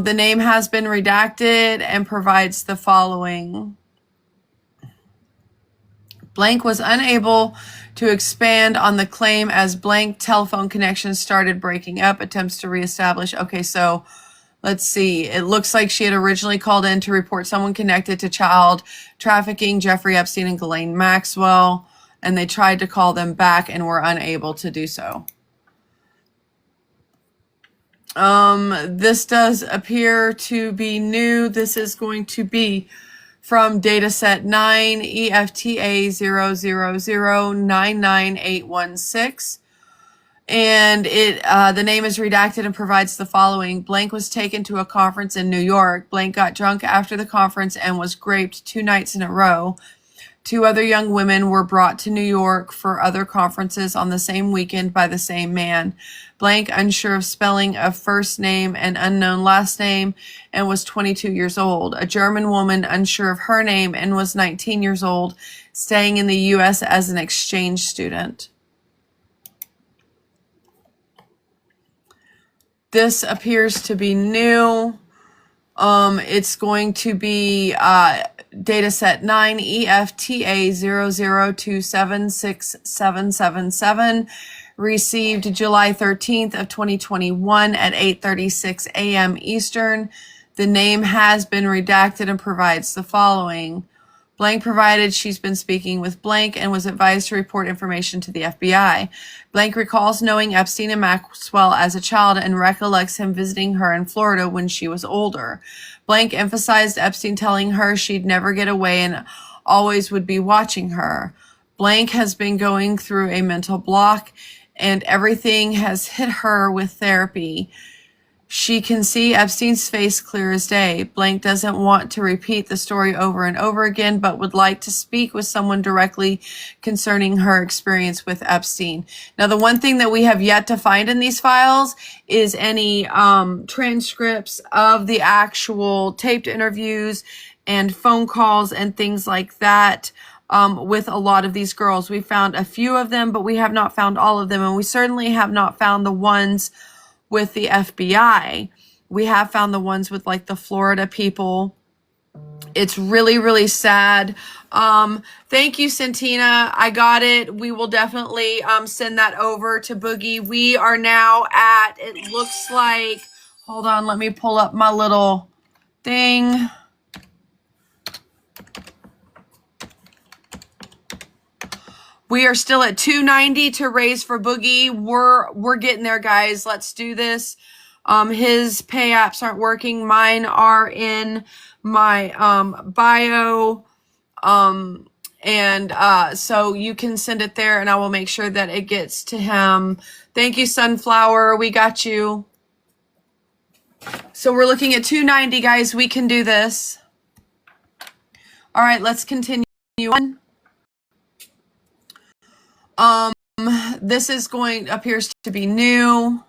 [SPEAKER 1] The name has been redacted and provides the following. Blank was unable to expand on the claim as blank telephone connections started breaking up, attempts to reestablish. Okay, so let's see. It looks like she had originally called in to report someone connected to child trafficking, Jeffrey Epstein and Ghislaine Maxwell, and they tried to call them back and were unable to do so. This does appear to be new. This is going to be from dataset 9 EFTA 000-99816. And the name is redacted and provides the following. Blank was taken to a conference in New York. Blank got drunk after the conference and was raped 2 nights in a row. 2 other young women were brought to New York for other conferences on the same weekend by the same man. Blank, unsure of spelling of first name and unknown last name, and was 22 years old. A German woman, unsure of her name and was 19 years old, staying in the U.S. as an exchange student. This appears to be new. It's going to be dataset 9 EFTA 002767777, received July 13th of 2021 at 8:36 a.m. Eastern. The name has been redacted and provides the following. Blank provided she's been speaking with blank and was advised to report information to the FBI. Blank recalls knowing Epstein and Maxwell as a child and recollects him visiting her in Florida when she was older. Blank emphasized Epstein telling her she'd never get away and always would be watching her. Blank has been going through a mental block and everything has hit her with therapy. She can see Epstein's face clear as day. Blank doesn't want to repeat the story over and over again, but would like to speak with someone directly concerning her experience with Epstein. Now, the one thing that we have yet to find in these files is any transcripts of the actual taped interviews and phone calls and things like that with a lot of these girls. We found a few of them, but we have not found all of them, and we certainly have not found the ones with the FBI. We have found the ones with like the Florida people. It's really, really sad. Thank you, Santina. I got it. We will definitely send that over to Boogie. We are now at, it looks like, hold on, let me pull up my little thing. We are still at 290 to raise for Boogie. We're getting there, guys. Let's do this. His pay apps aren't working. Mine are in my bio. So you can send it there and I will make sure that it gets to him. Thank you, Sunflower. We got you. So we're looking at 290, guys. We can do this. All right, let's continue on. This appears to be new.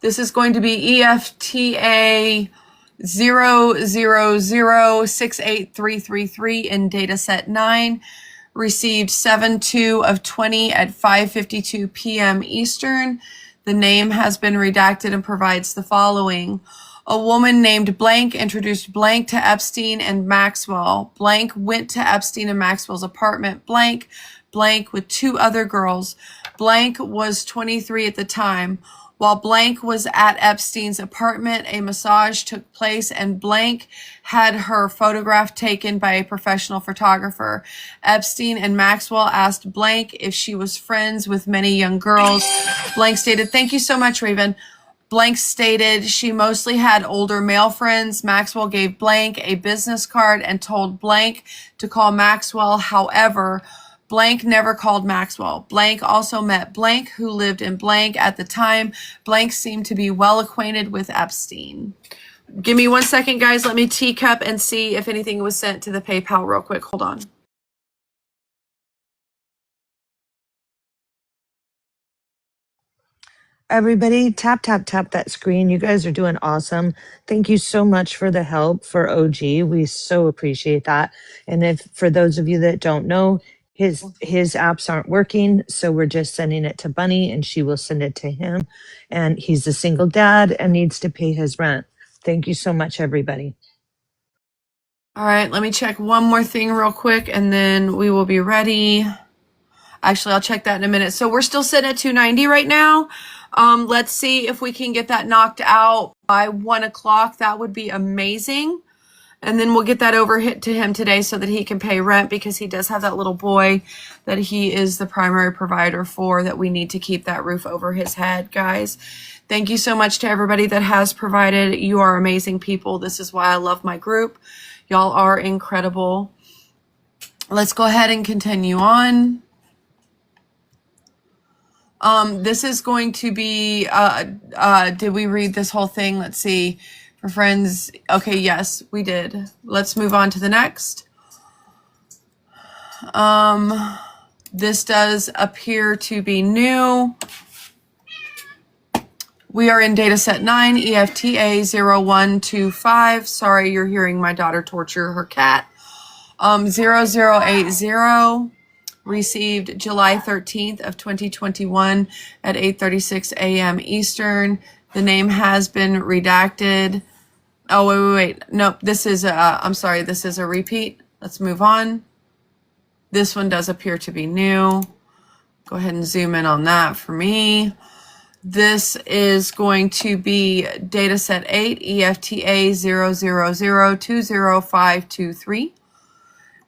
[SPEAKER 1] This is going to be EFTA 000-68333 in dataset 9, received 7/2 of 20 at 5:52 p.m. Eastern. The name has been redacted and provides the following. A woman named Blank introduced Blank to Epstein and Maxwell. Blank went to Epstein and Maxwell's apartment. Blank with 2 other girls. Blank was 23 at the time. While Blank was at Epstein's apartment, a massage took place and Blank had her photograph taken by a professional photographer. Epstein and Maxwell asked Blank if she was friends with many young girls. Blank stated, thank you so much, Raven. Blank stated she mostly had older male friends. Maxwell gave Blank a business card and told Blank to call Maxwell. However, Blank never called Maxwell. Blank also met Blank, who lived in Blank at the time. Blank seemed to be well acquainted with Epstein. Give me 1 second, guys. Let me teacup and see if anything was sent to the PayPal real quick. Hold on.
[SPEAKER 7] Everybody, tap that screen. You guys are doing awesome. Thank you so much for the help for OG. We so appreciate that. And if for those of you that don't know, his apps aren't working, so we're just sending it to Bunny and she will send it to him. And he's a single dad and needs to pay his rent. Thank you so much, everybody.
[SPEAKER 1] All right, let me check one more thing real quick and then we will be ready. Actually, I'll check that in a minute. So we're still sitting at 290 right now. Let's see if we can get that knocked out by 1 o'clock. That would be amazing. And then we'll get that over hit to him today so that he can pay rent, because he does have that little boy that he is the primary provider for, that we need to keep that roof over his head, guys. Thank you so much to everybody that has provided. You are amazing people. This is why I love my group. Y'all are incredible. Let's go ahead and continue on. This is going to be, did we read this whole thing? Let's see. For friends, okay, yes, we did. Let's move on to the next. This does appear to be new. We are in data set 9, EFTA 0125. Sorry, you're hearing my daughter torture her cat. 0080, received July 13th of 2021 at 8:36 a.m. Eastern. The name has been redacted. Oh, wait. Nope. This is I'm sorry. This is a repeat. Let's move on. This one does appear to be new. Go ahead and zoom in on that for me. This is going to be dataset 8, EFTA 000200523.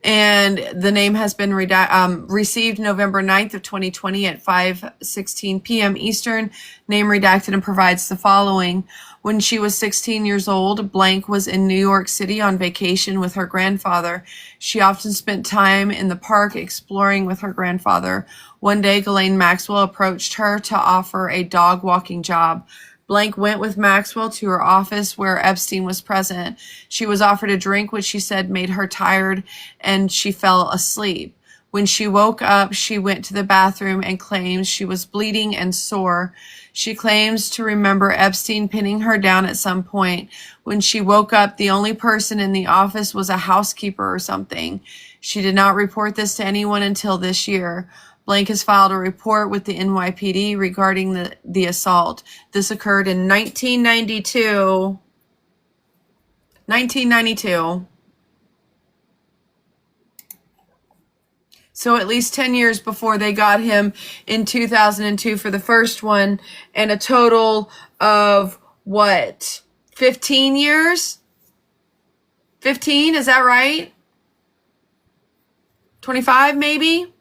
[SPEAKER 1] And the name has been received November 9th of 2020 at 5:16 p.m. Eastern. Name redacted, and provides the following. When she was 16 years old, blank was in New York City on vacation with her grandfather. She often spent time in the park exploring with her grandfather. One day, Ghislaine Maxwell approached her to offer a dog walking job. Blank went with Maxwell to her office where Epstein was present. She was offered a drink, which she said made her tired, and she fell asleep. When she woke up, she went to the bathroom and claims she was bleeding and sore. She claims to remember Epstein pinning her down at some point. When she woke up, the only person in the office was a housekeeper or something. She did not report this to anyone until this year. Blank has filed a report with the NYPD regarding the assault. This occurred in 1992. 1992. So at least 10 years before they got him in 2002 for the first one, and a total of, what, 15 years? 15, is that right? 25 maybe?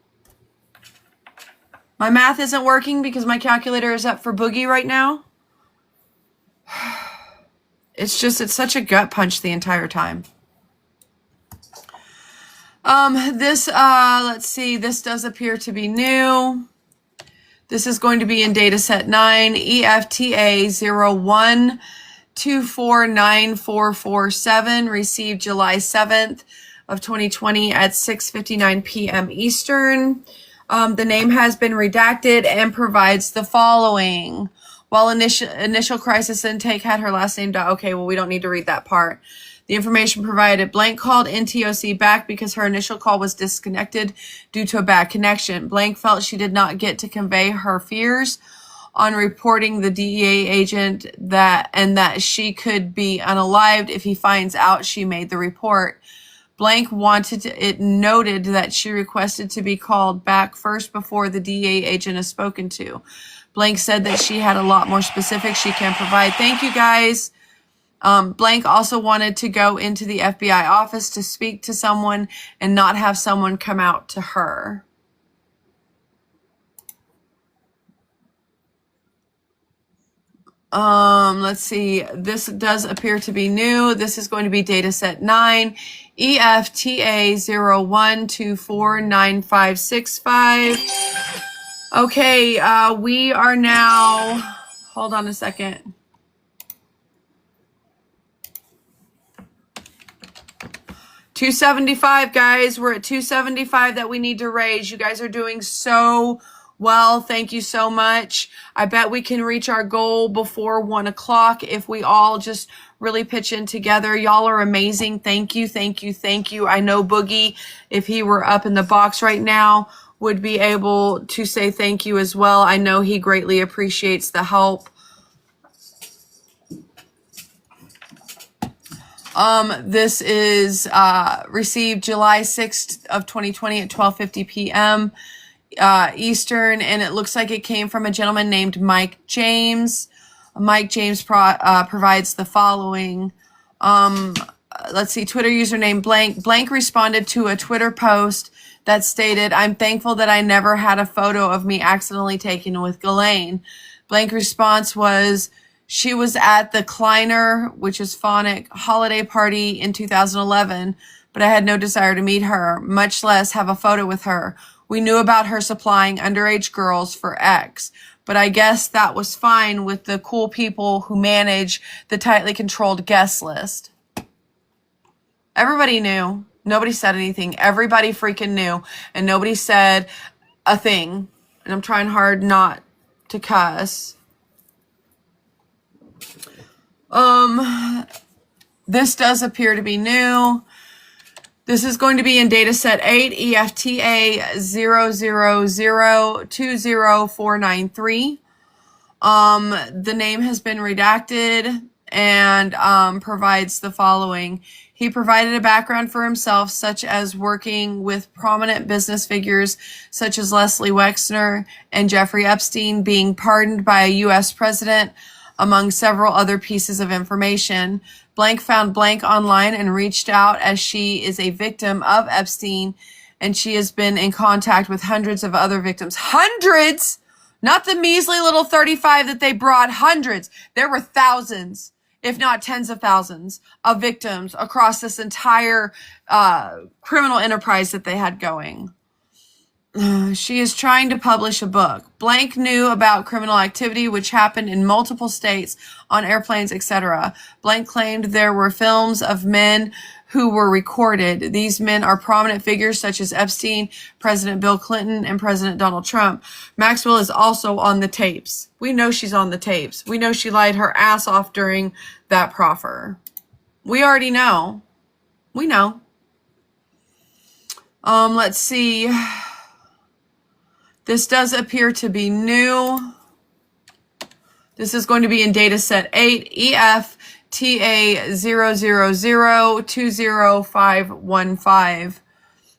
[SPEAKER 1] My math isn't working because my calculator is up for boogie right now. It's such a gut punch the entire time. Let's see, this does appear to be new. This is going to be in data set 9, EFTA 01249447, received July 7th of 2020 at 6:59 p.m. Eastern. The name has been redacted and provides the following. While initial crisis intake had her last name, okay, well, we don't need to read that part. The information provided, blank called NTOC back because her initial call was disconnected due to a bad connection. Blank felt she did not get to convey her fears on reporting the DEA agent that she could be unalived if he finds out she made the report. Blank wanted it noted that she requested to be called back first before the DEA agent is spoken to. Blank said that she had a lot more specifics she can provide. Thank you, guys. Blank also wanted to go into the FBI office to speak to someone and not have someone come out to her. Let's see. This does appear to be new. This is going to be data set 9, EFTA 01249565. Okay, we are now, hold on a second. $275, guys. We're at $275 that we need to raise. You guys are doing so well. Thank you so much. I bet we can reach our goal before 1 o'clock if we all just really pitch in together. Y'all are amazing. Thank you, thank you, thank you. I know Boogie, if he were up in the box right now, would be able to say thank you as well. I know he greatly appreciates the help. This is received July 6th of 2020 at 12:50 p.m. Eastern, and it looks like it came from a gentleman named Mike James. Mike James provides the following. let's see, Twitter username blank. Blank responded to a Twitter post that stated, "I'm thankful that I never had a photo of me accidentally taken with Ghislaine." Blank response was, "She was at the Kleiner, which is phonic, holiday party in 2011, but I had no desire to meet her, much less have a photo with her. We knew about her supplying underage girls for X, but I guess that was fine with the cool people who manage the tightly controlled guest list." Everybody knew. Nobody said anything. Everybody freaking knew. And nobody said a thing. And I'm trying hard not to cuss. This does appear to be new. This is going to be in data set 8, EFTA 000200493. The name has been redacted and provides the following. He provided a background for himself, such as working with prominent business figures such as Leslie Wexner and Jeffrey Epstein, being pardoned by a U.S. president, among several other pieces of information. Blank found Blank online and reached out, as she is a victim of Epstein, and she has been in contact with hundreds of other victims. Hundreds! Not the measly little 35 that they brought. Hundreds. There were thousands, if not tens of thousands, of victims across this entire criminal enterprise that they had going. She is trying to publish a book. Blank knew about criminal activity which happened in multiple states, on airplanes, etc. Blank claimed there were films of men who were recorded. These men are prominent figures such as Epstein, President Bill Clinton, and President Donald Trump. Maxwell is also on the tapes. We know she's on the tapes. We know she lied her ass off during that proffer. We already know. We know. Let's see. This does appear to be new. This is going to be in data set 8, EFTA 000200515.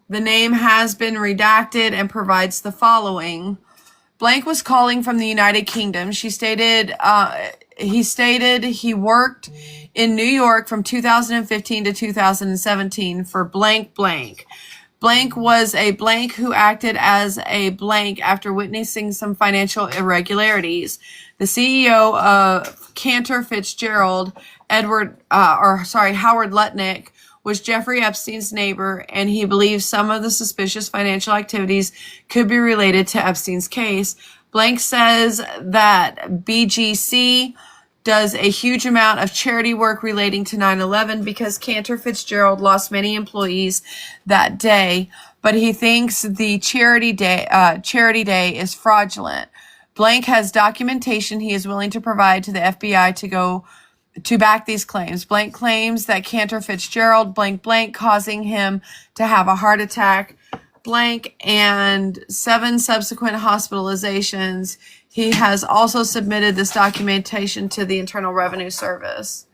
[SPEAKER 1] The name has been redacted and provides the following. Blank was calling from the United Kingdom. He stated he worked in New York from 2015 to 2017 for blank blank. Blank was a blank who acted as a blank after witnessing some financial irregularities. The CEO of Cantor Fitzgerald, Howard Lutnick, was Jeffrey Epstein's neighbor, and he believes some of the suspicious financial activities could be related to Epstein's case. Blank says that BGC does a huge amount of charity work relating to 9/11 because Cantor Fitzgerald lost many employees that day, but he thinks the charity day is fraudulent. Blank has documentation he is willing to provide to the FBI to back these claims. Blank claims that Cantor Fitzgerald blank causing him to have a heart attack blank and 7 subsequent hospitalizations. He has also submitted this documentation to the Internal Revenue Service.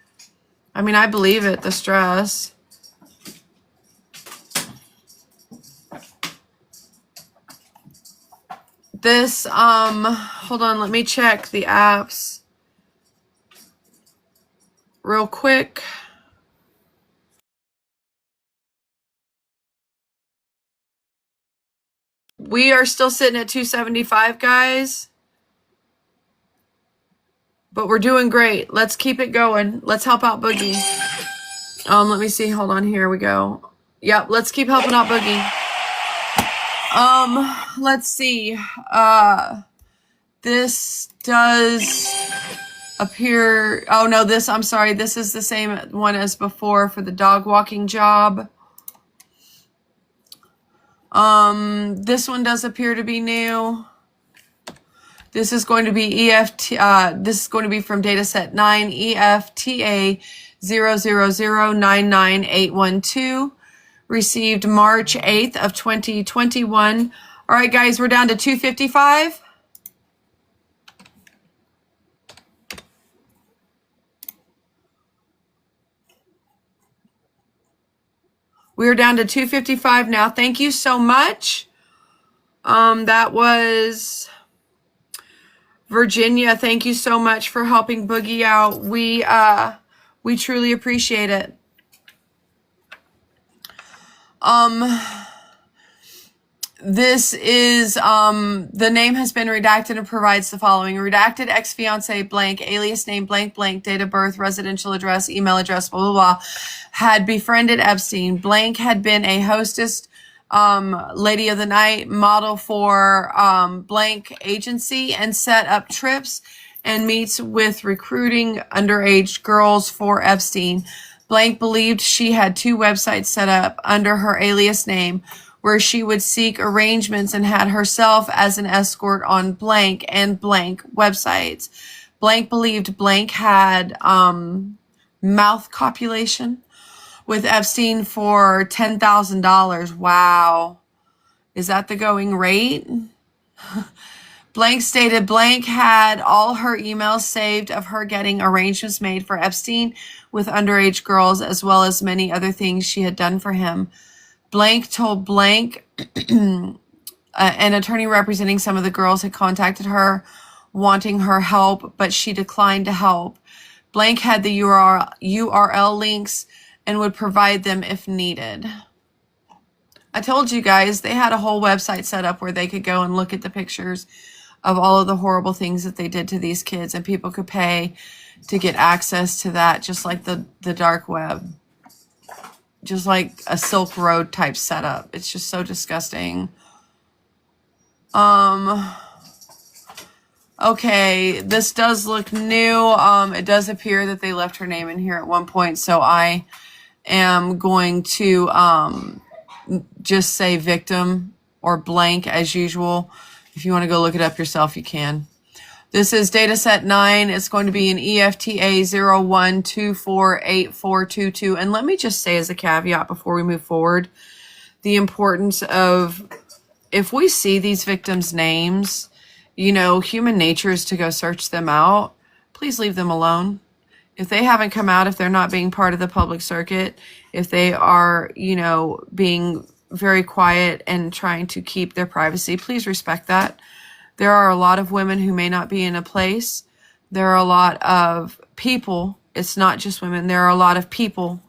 [SPEAKER 1] I mean, I believe it, the stress. This, hold on, let me check the apps real quick. We are still sitting at 275, guys. But we're doing great. Let's keep it going. Let's help out Boogie. Let me see. Hold on. Here we go. Yep. Let's keep helping out Boogie. Let's see. This does appear. Oh no, I'm sorry. This is the same one as before for the dog walking job. This one does appear to be new. This is going to be this is going to be from dataset 9, EFTA 000998812, received March 8th of 2021. All right, guys, we're down to 255. We're down to 255 now. Thank you so much. That was Virginia. Thank you so much for helping Boogie out. We truly appreciate it. This is, the name has been redacted and provides the following. Redacted ex-fiance blank, alias name blank blank, date of birth, residential address, email address, blah, blah, blah, had befriended Epstein. Blank had been a hostess, lady of the night, model for blank agency, and set up trips and meets with recruiting underage girls for Epstein. Blank believed she had 2 websites set up under her alias name where she would seek arrangements and had herself as an escort on blank and blank websites. Blank believed blank had mouth copulation with Epstein for $10,000. Wow. Is that the going rate? Blank stated blank had all her emails saved of her getting arrangements made for Epstein with underage girls, as well as many other things she had done for him. Blank told blank an attorney representing some of the girls had contacted her wanting her help, but she declined to help. Blank had the URL links and would provide them if needed. I told you guys they had a whole website set up where they could go and look at the pictures of all of the horrible things that they did to these kids, and people could pay to get access to that, just like the dark web. Just like a Silk Road type setup. It's just so disgusting. Okay, this does look new. It does appear that they left her name in here at one point, so I am going to just say victim or blank as usual. If you want to go look it up yourself, you can. This is data set 9. It's going to be an EFTA 01248422. And let me just say as a caveat before we move forward, the importance of, if we see these victims' names, you know, human nature is to go search them out. Please leave them alone. If they haven't come out, if they're not being part of the public circuit, if they are, you know, being very quiet and trying to keep their privacy, please respect that. There are a lot of women who may not be in a place. There are a lot of people. It's not just women. There are a lot of people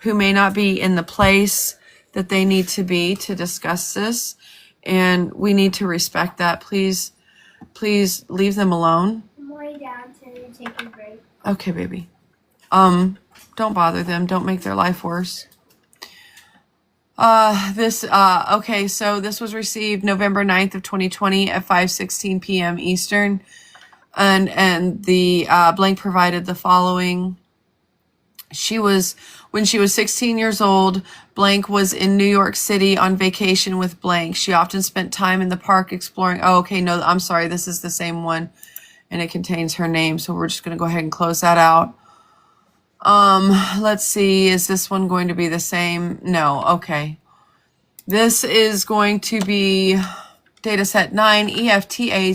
[SPEAKER 1] who may not be in the place that they need to be to discuss this. And we need to respect that. Please leave them alone.
[SPEAKER 2] I'm way down to take a break.
[SPEAKER 1] Okay, baby. Don't bother them. Don't make their life worse. Okay, so this was received November 9th of 2020 at 5:16 p.m. Eastern. And the blank provided the following. When she was 16 years old, blank was in New York City on vacation with blank. She often spent time in the park exploring. Oh, okay, no, I'm sorry. This is the same one and it contains her name. So we're just going to go ahead and close that out. Let's see. Is this one going to be the same? No. Okay. This is going to be data set 9, EFTA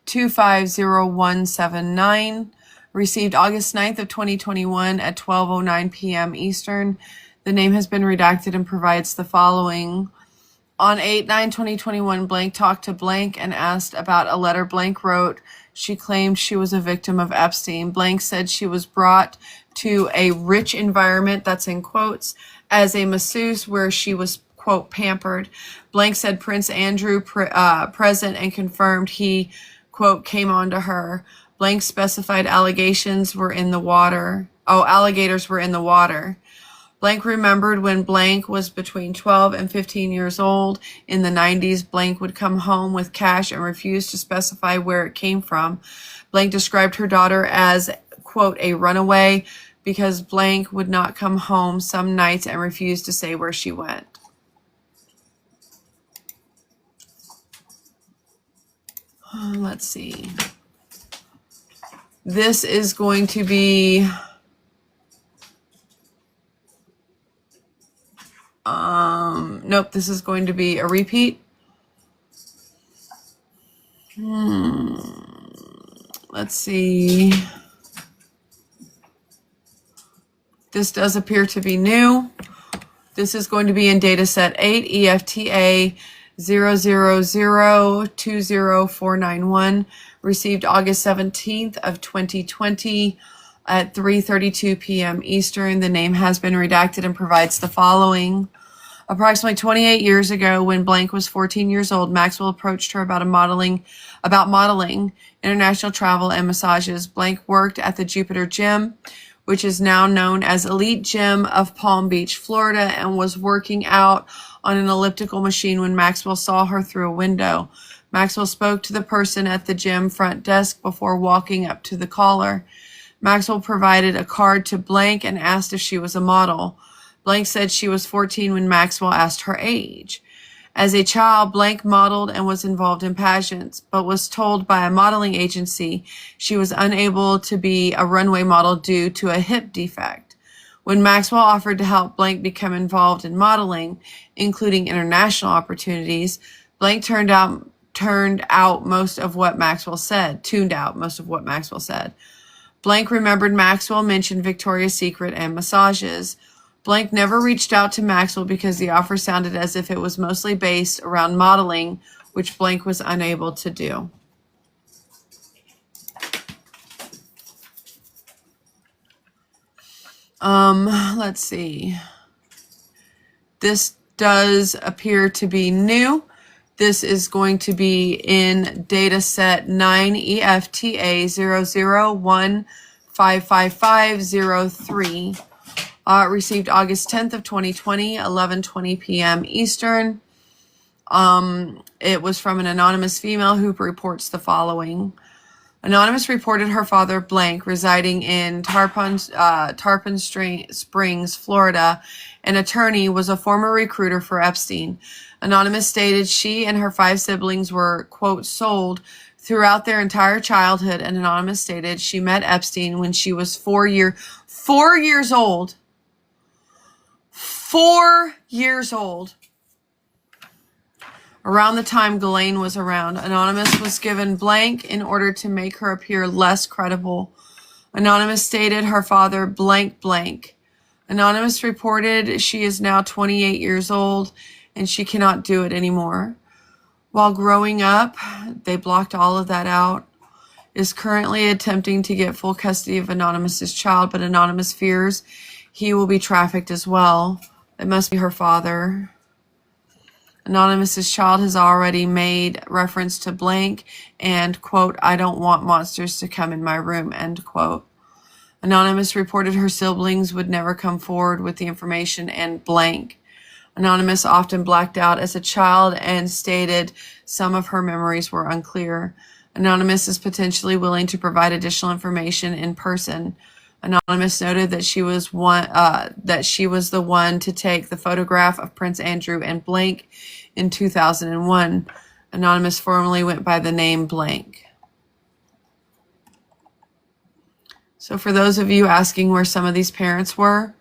[SPEAKER 1] 01250179, received August 9th of 2021 at 12:09 p.m. Eastern. The name has been redacted and provides the following. On 8/9/2021, blank talked to blank and asked about a letter blank wrote. She claimed she was a victim of Epstein. Blank said she was brought to a rich environment, that's in quotes, as a masseuse where she was, quote, pampered. Blank said Prince Andrew present and confirmed he, quote, came onto her. Blank specified alligators were in the water. Blank remembered when blank was between 12 and 15 years old. In the 90s, blank would come home with cash and refused to specify where it came from. Blank described her daughter as, quote, a runaway because blank would not come home some nights and refused to say where she went. Let's see. This is going to be... nope, this is going to be a repeat. Let's see. This does appear to be new. This is going to be in data set 8, EFTA 00020491, received August 17th of 2020 at 3:32 p.m. Eastern. The name has been redacted and provides the following. Approximately 28 years ago, when Blank was 14 years old, Maxwell approached her about modeling, international travel, and massages. Blank worked at the Jupiter Gym, which is now known as Elite Gym of Palm Beach, Florida, and was working out on an elliptical machine when Maxwell saw her through a window. Maxwell spoke to the person at the gym front desk before walking up to the caller. Maxwell provided a card to Blank and asked if she was a model. Blank said she was 14 when Maxwell asked her age. As a child, Blank modeled and was involved in pageants, but was told by a modeling agency she was unable to be a runway model due to a hip defect. When Maxwell offered to help Blank become involved in modeling, including international opportunities, Blank tuned out most of what Maxwell said. Blank remembered Maxwell mentioned Victoria's Secret and massages. Blank never reached out to Maxwell because the offer sounded as if it was mostly based around modeling, which Blank was unable to do. Let's see. This does appear to be new. This is going to be in data set 9 EFTA 001555503. Received August 10th of 2020, 11:20 p.m. Eastern. It was from an anonymous female who reports the following. Anonymous reported her father, Blank, residing in Tarpon Springs, Florida. An attorney, was a former recruiter for Epstein. Anonymous stated she and her 5 siblings were, quote, sold throughout their entire childhood. And Anonymous stated she met Epstein when she was 4 years old. 4 years old. Around the time Ghislaine was around. Anonymous was given Blank in order to make her appear less credible. Anonymous stated her father, blank. Anonymous reported she is now 28 years old and she cannot do it anymore. While growing up, they blocked all of that out. Is currently attempting to get full custody of Anonymous's child, but Anonymous fears he will be trafficked as well. It must be her father. Anonymous's child has already made reference to Blank and, quote, I don't want monsters to come in my room, end quote. Anonymous reported her siblings would never come forward with the information and Blank. Anonymous often blacked out as a child and stated some of her memories were unclear. Anonymous is potentially willing to provide additional information in person. Anonymous noted that she was the one to take the photograph of Prince Andrew and Blank in 2001. Anonymous formerly went by the name Blank. So for those of you asking where some of these parents were,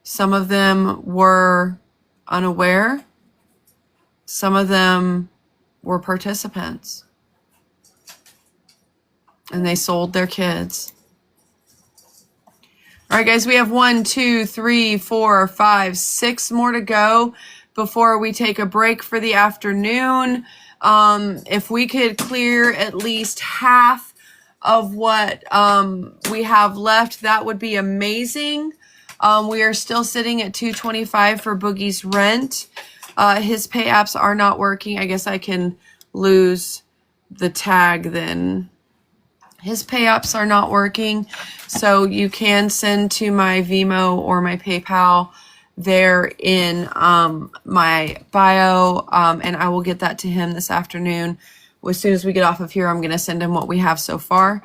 [SPEAKER 1] some of them were unaware. Some of them were participants. And they sold their kids. All right, guys, we have 1, 2, 3, 4, 5, 6 more to go before we take a break for the afternoon. If we could clear at least half of what we have left, that would be amazing. We are still sitting at $225 for Boogie's rent. His pay apps are not working. I guess I can lose the tag then. His pay apps are not working, so you can send to my Venmo or my PayPal there in my bio, and I will get that to him this afternoon. As soon as we get off of here, I'm going to send him what we have so far.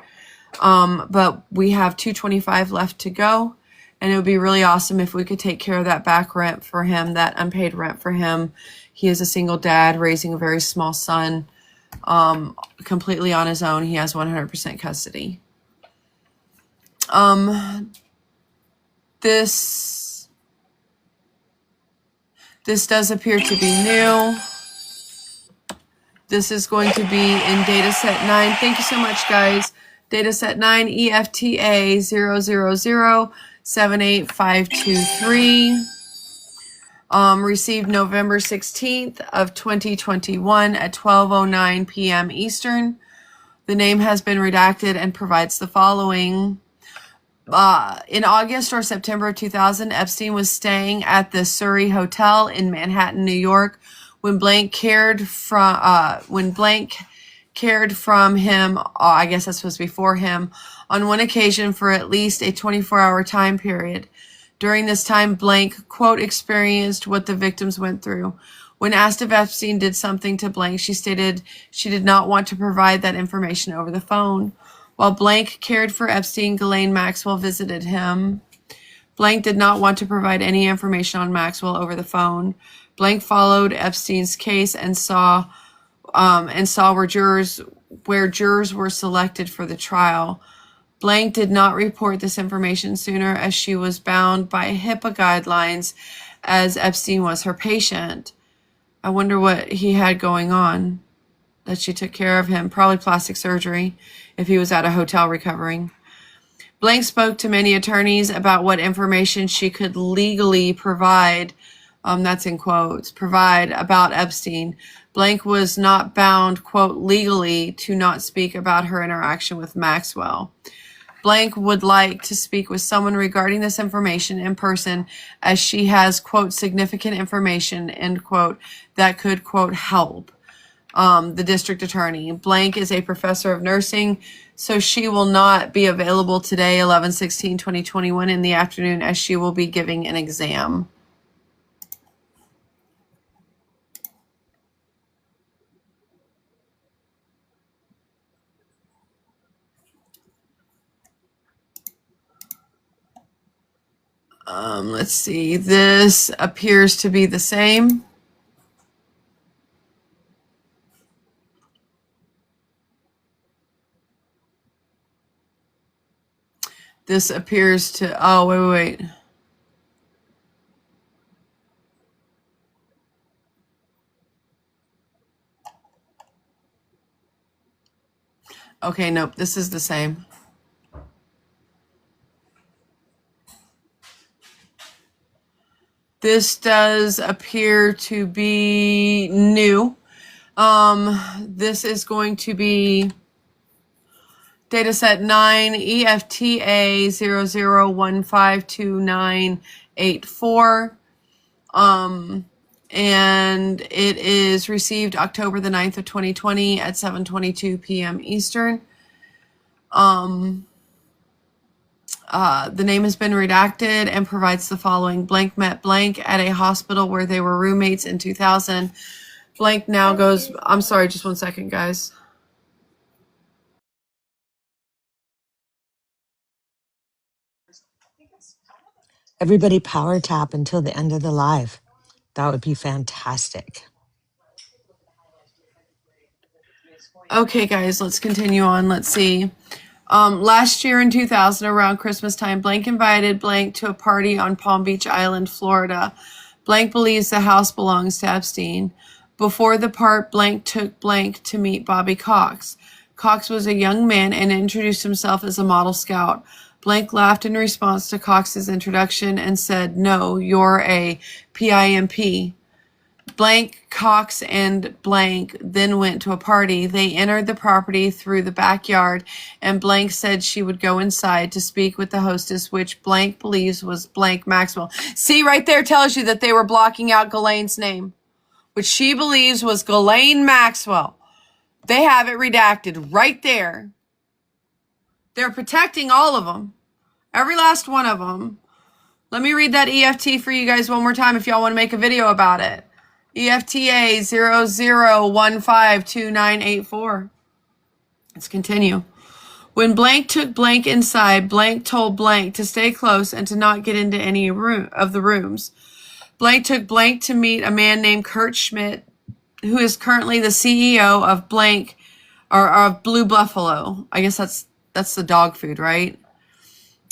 [SPEAKER 1] But we have $225 left to go, and it would be really awesome if we could take care of that back rent for him, that unpaid rent for him. He is a single dad raising a very small son. Completely on his own. He has 100% custody. This does appear to be new. This is going to be in data set 9. Thank you so much, guys. Data set 9, EFTA 000-78523. Received November 16th of 2021 at 12:09 p.m. Eastern. The name has been redacted and provides the following. In August or September of 2000, Epstein was staying at the Surrey Hotel in Manhattan, New York, when Blank cared from him. I guess that's supposed to be for him on one occasion for at least a 24-hour time period. During this time, Blank, quote, experienced what the victims went through. When asked if Epstein did something to Blank, she stated she did not want to provide that information over the phone. While Blank cared for Epstein, Ghislaine Maxwell visited him. Blank did not want to provide any information on Maxwell over the phone. Blank followed Epstein's case and saw where jurors were selected for the trial. Blank did not report this information sooner as she was bound by HIPAA guidelines as Epstein was her patient. I wonder what he had going on that she took care of him. Probably plastic surgery if he was at a hotel recovering. Blank spoke to many attorneys about what information she could legally provide, that's in quotes, provide about Epstein. Blank was not bound, quote, legally to not speak about her interaction with Maxwell. Blank would like to speak with someone regarding this information in person as she has, quote, significant information, end quote, that could, quote, help. The district attorney. Blank is a professor of nursing, so she will not be available today, 11/16/2021 in the afternoon, as she will be giving an exam. Let's see. This appears to be the same. This appears to, oh, wait. Okay, nope, this is the same. This does appear to be new. This is going to be dataset 9 EFTA 00152984. And it is received October the 9th of 2020 at 7:22 p.m. Eastern. The name has been redacted and provides the following. Blank met Blank at a hospital where they were roommates in 2000. Blank now goes, I'm sorry, just 1 second, guys.
[SPEAKER 7] Everybody power tap until the end of the live. That would be fantastic.
[SPEAKER 1] Okay, guys, let's continue on. Let's see. Last year in 2000, around Christmas time, Blank invited Blank to a party on Palm Beach Island, Florida. Blank believes the house belongs to Epstein. Before the part, Blank took Blank to meet Bobby Cox. Cox was a young man and introduced himself as a model scout. Blank laughed in response to Cox's introduction and said, "No, you're a PIMP." Blank, Cox, and Blank then went to a party. They entered the property through the backyard, and Blank said she would go inside to speak with the hostess, which Blank believes was Blank Maxwell. See, right there tells you that they were blocking out Ghislaine's name, which she believes was Ghislaine Maxwell. They have it redacted right there. They're protecting all of them. Every last one of them. Let me read that EFT for you guys one more time if y'all want to make a video about it. EFTA 00152984. Let's continue. When Blank took Blank inside, Blank told Blank to stay close and to not get into any of the rooms. Blank took Blank to meet a man named Kurt Schmidt, who is currently the CEO of Blank, or of Blue Buffalo. I guess that's the dog food, right?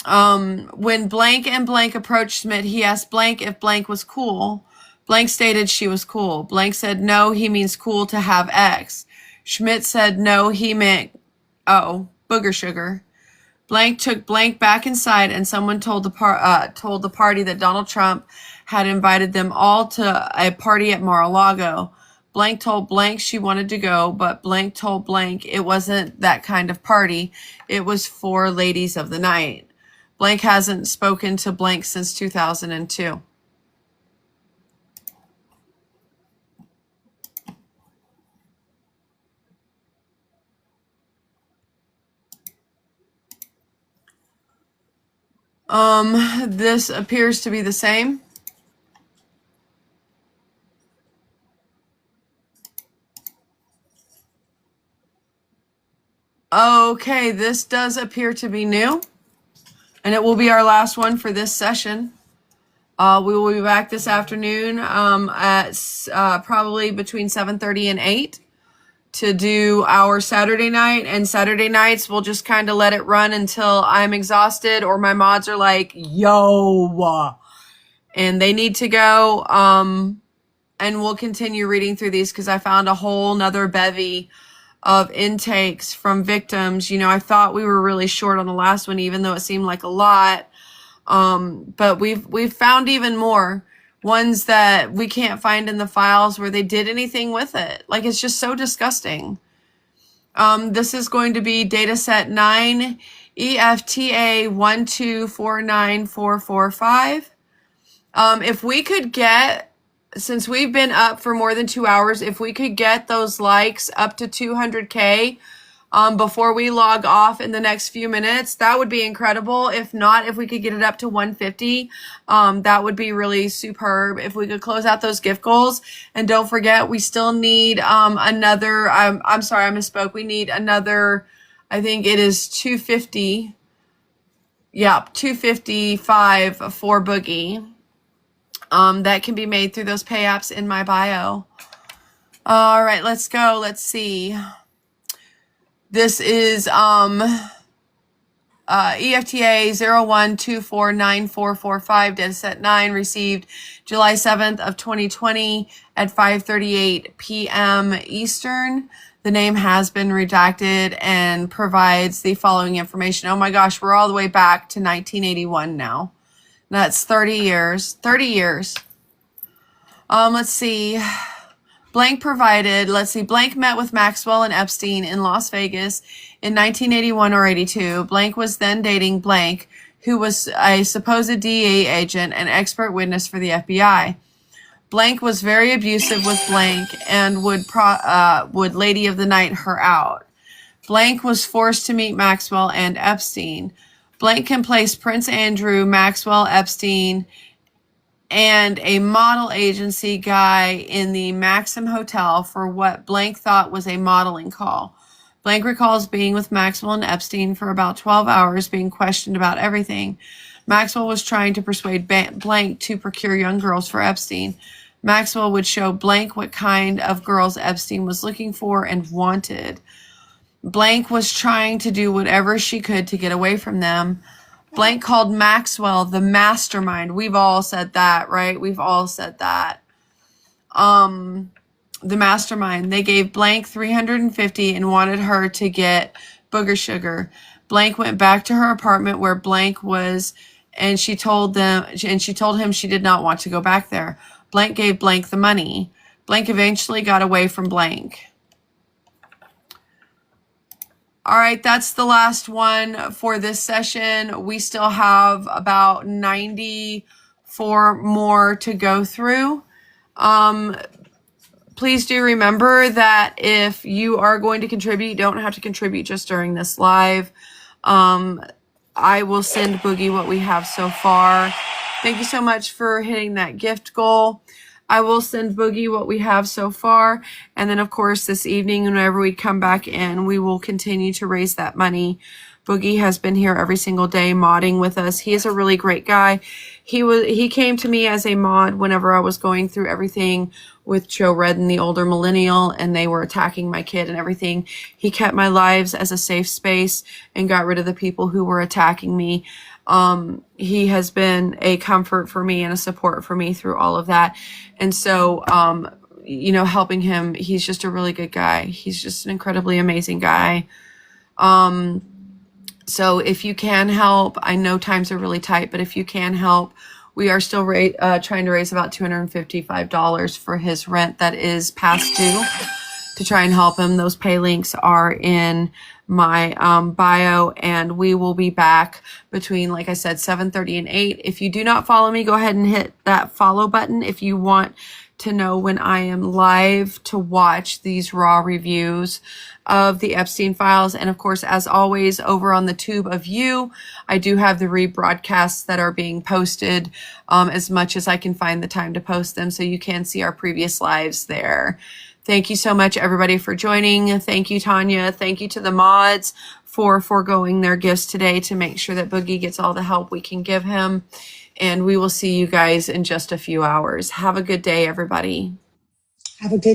[SPEAKER 1] When Blank and Blank approached Schmidt, he asked Blank if Blank was cool. Blank stated she was cool. Blank said, "No, he means cool to have X." Schmidt said, "No, he meant, booger sugar." Blank took Blank back inside, and someone told the party that Donald Trump had invited them all to a party at Mar-a-Lago. Blank told Blank she wanted to go, but Blank told Blank it wasn't that kind of party. It was for ladies of the night. Blank hasn't spoken to blank since 2002. This appears to be the same. Okay, this does appear to be new, and it will be our last one for this session. We will be back this afternoon at probably between 7:30 and 8 to do our Saturday night. And Saturday nights, we'll just kind of let it run until I'm exhausted or my mods are like, yo, and they need to go. And we'll continue reading through these because I found a whole nother bevy of intakes from victims. You know, I thought we were really short on the last one, even though it seemed like a lot. But we've found even more ones that we can't find in the files where they did anything with it. Like, it's just so disgusting. This is going to be data set 9 EFTA 1249445. If we could get, since we've been up for more than 2 hours, if we could get those likes up to 200K before we log off in the next few minutes, that would be incredible. If not, if we could get it up to 150, that would be really superb. If we could close out those gift goals. And don't forget, we still need another, I'm sorry, I misspoke. We need another, I think it is 250. Yeah, 255 for Boogie. That can be made through those pay apps in my bio. All right, let's go. Let's see. This is EFTA 01249445, data set 9, received July 7th of 2020 at 5:38 p.m. Eastern. The name has been redacted and provides the following information. Oh my gosh, we're all the way back to 1981 now. That's 30 years. 30 years. Let's see. Blank provided, Blank met with Maxwell and Epstein in Las Vegas in 1981 or 82. Blank was then dating Blank, who was a supposed DEA agent and expert witness for the FBI. Blank was very abusive with Blank and would lady of the night her out. Blank was forced to meet Maxwell and Epstein. Blank can place Prince Andrew, Maxwell, Epstein, and a model agency guy in the Maxim Hotel for what Blank thought was a modeling call. Blank recalls being with Maxwell and Epstein for about 12 hours, being questioned about everything. Maxwell was trying to persuade Blank to procure young girls for Epstein. Maxwell would show Blank what kind of girls Epstein was looking for and wanted. Blank was trying to do whatever she could to get away from them. Blank called Maxwell the mastermind. We've all said that, right? We've all said that. The mastermind. They gave Blank $350 and wanted her to get booger sugar. Blank went back to her apartment where Blank was, and she told him she did not want to go back there. Blank gave Blank the money. Blank eventually got away from Blank. All right, that's the last one for this session. We still have about 94 more to go through. Please do remember that if you are going to contribute, you don't have to contribute just during this live. I will send Boogie what we have so far. Thank you so much for hitting that gift goal. I will send Boogie what we have so far. And then, of course, this evening, whenever we come back in, we will continue to raise that money. Boogie has been here every single day modding with us. He is a really great guy. He came to me as a mod whenever I was going through everything with Joe Redden, the older millennial, and they were attacking my kid and everything. He kept my lives as a safe space and got rid of the people who were attacking me. He has been a comfort for me and a support for me through all of that. And so, helping him, he's just a really good guy. He's just an incredibly amazing guy. So if you can help, I know times are really tight, but if you can help, we are still trying to raise about $255 for his rent that is past due to try and help him. Those pay links are in my bio, and we will be back between, like I said, 7:30 and 8. If you do not follow me, go ahead and hit that follow button if you want to know when I am live to watch these raw reviews of the Epstein files. And of course, as always, over on the Tube of You, I do have the rebroadcasts that are being posted as much as I can find the time to post them, so you can see our previous lives there. Thank you so much, everybody, for joining. Thank you, Tanya. Thank you to the mods for foregoing their gifts today to make sure that Boogie gets all the help we can give him. And we will see you guys in just a few hours. Have a good day, everybody.
[SPEAKER 7] Have a good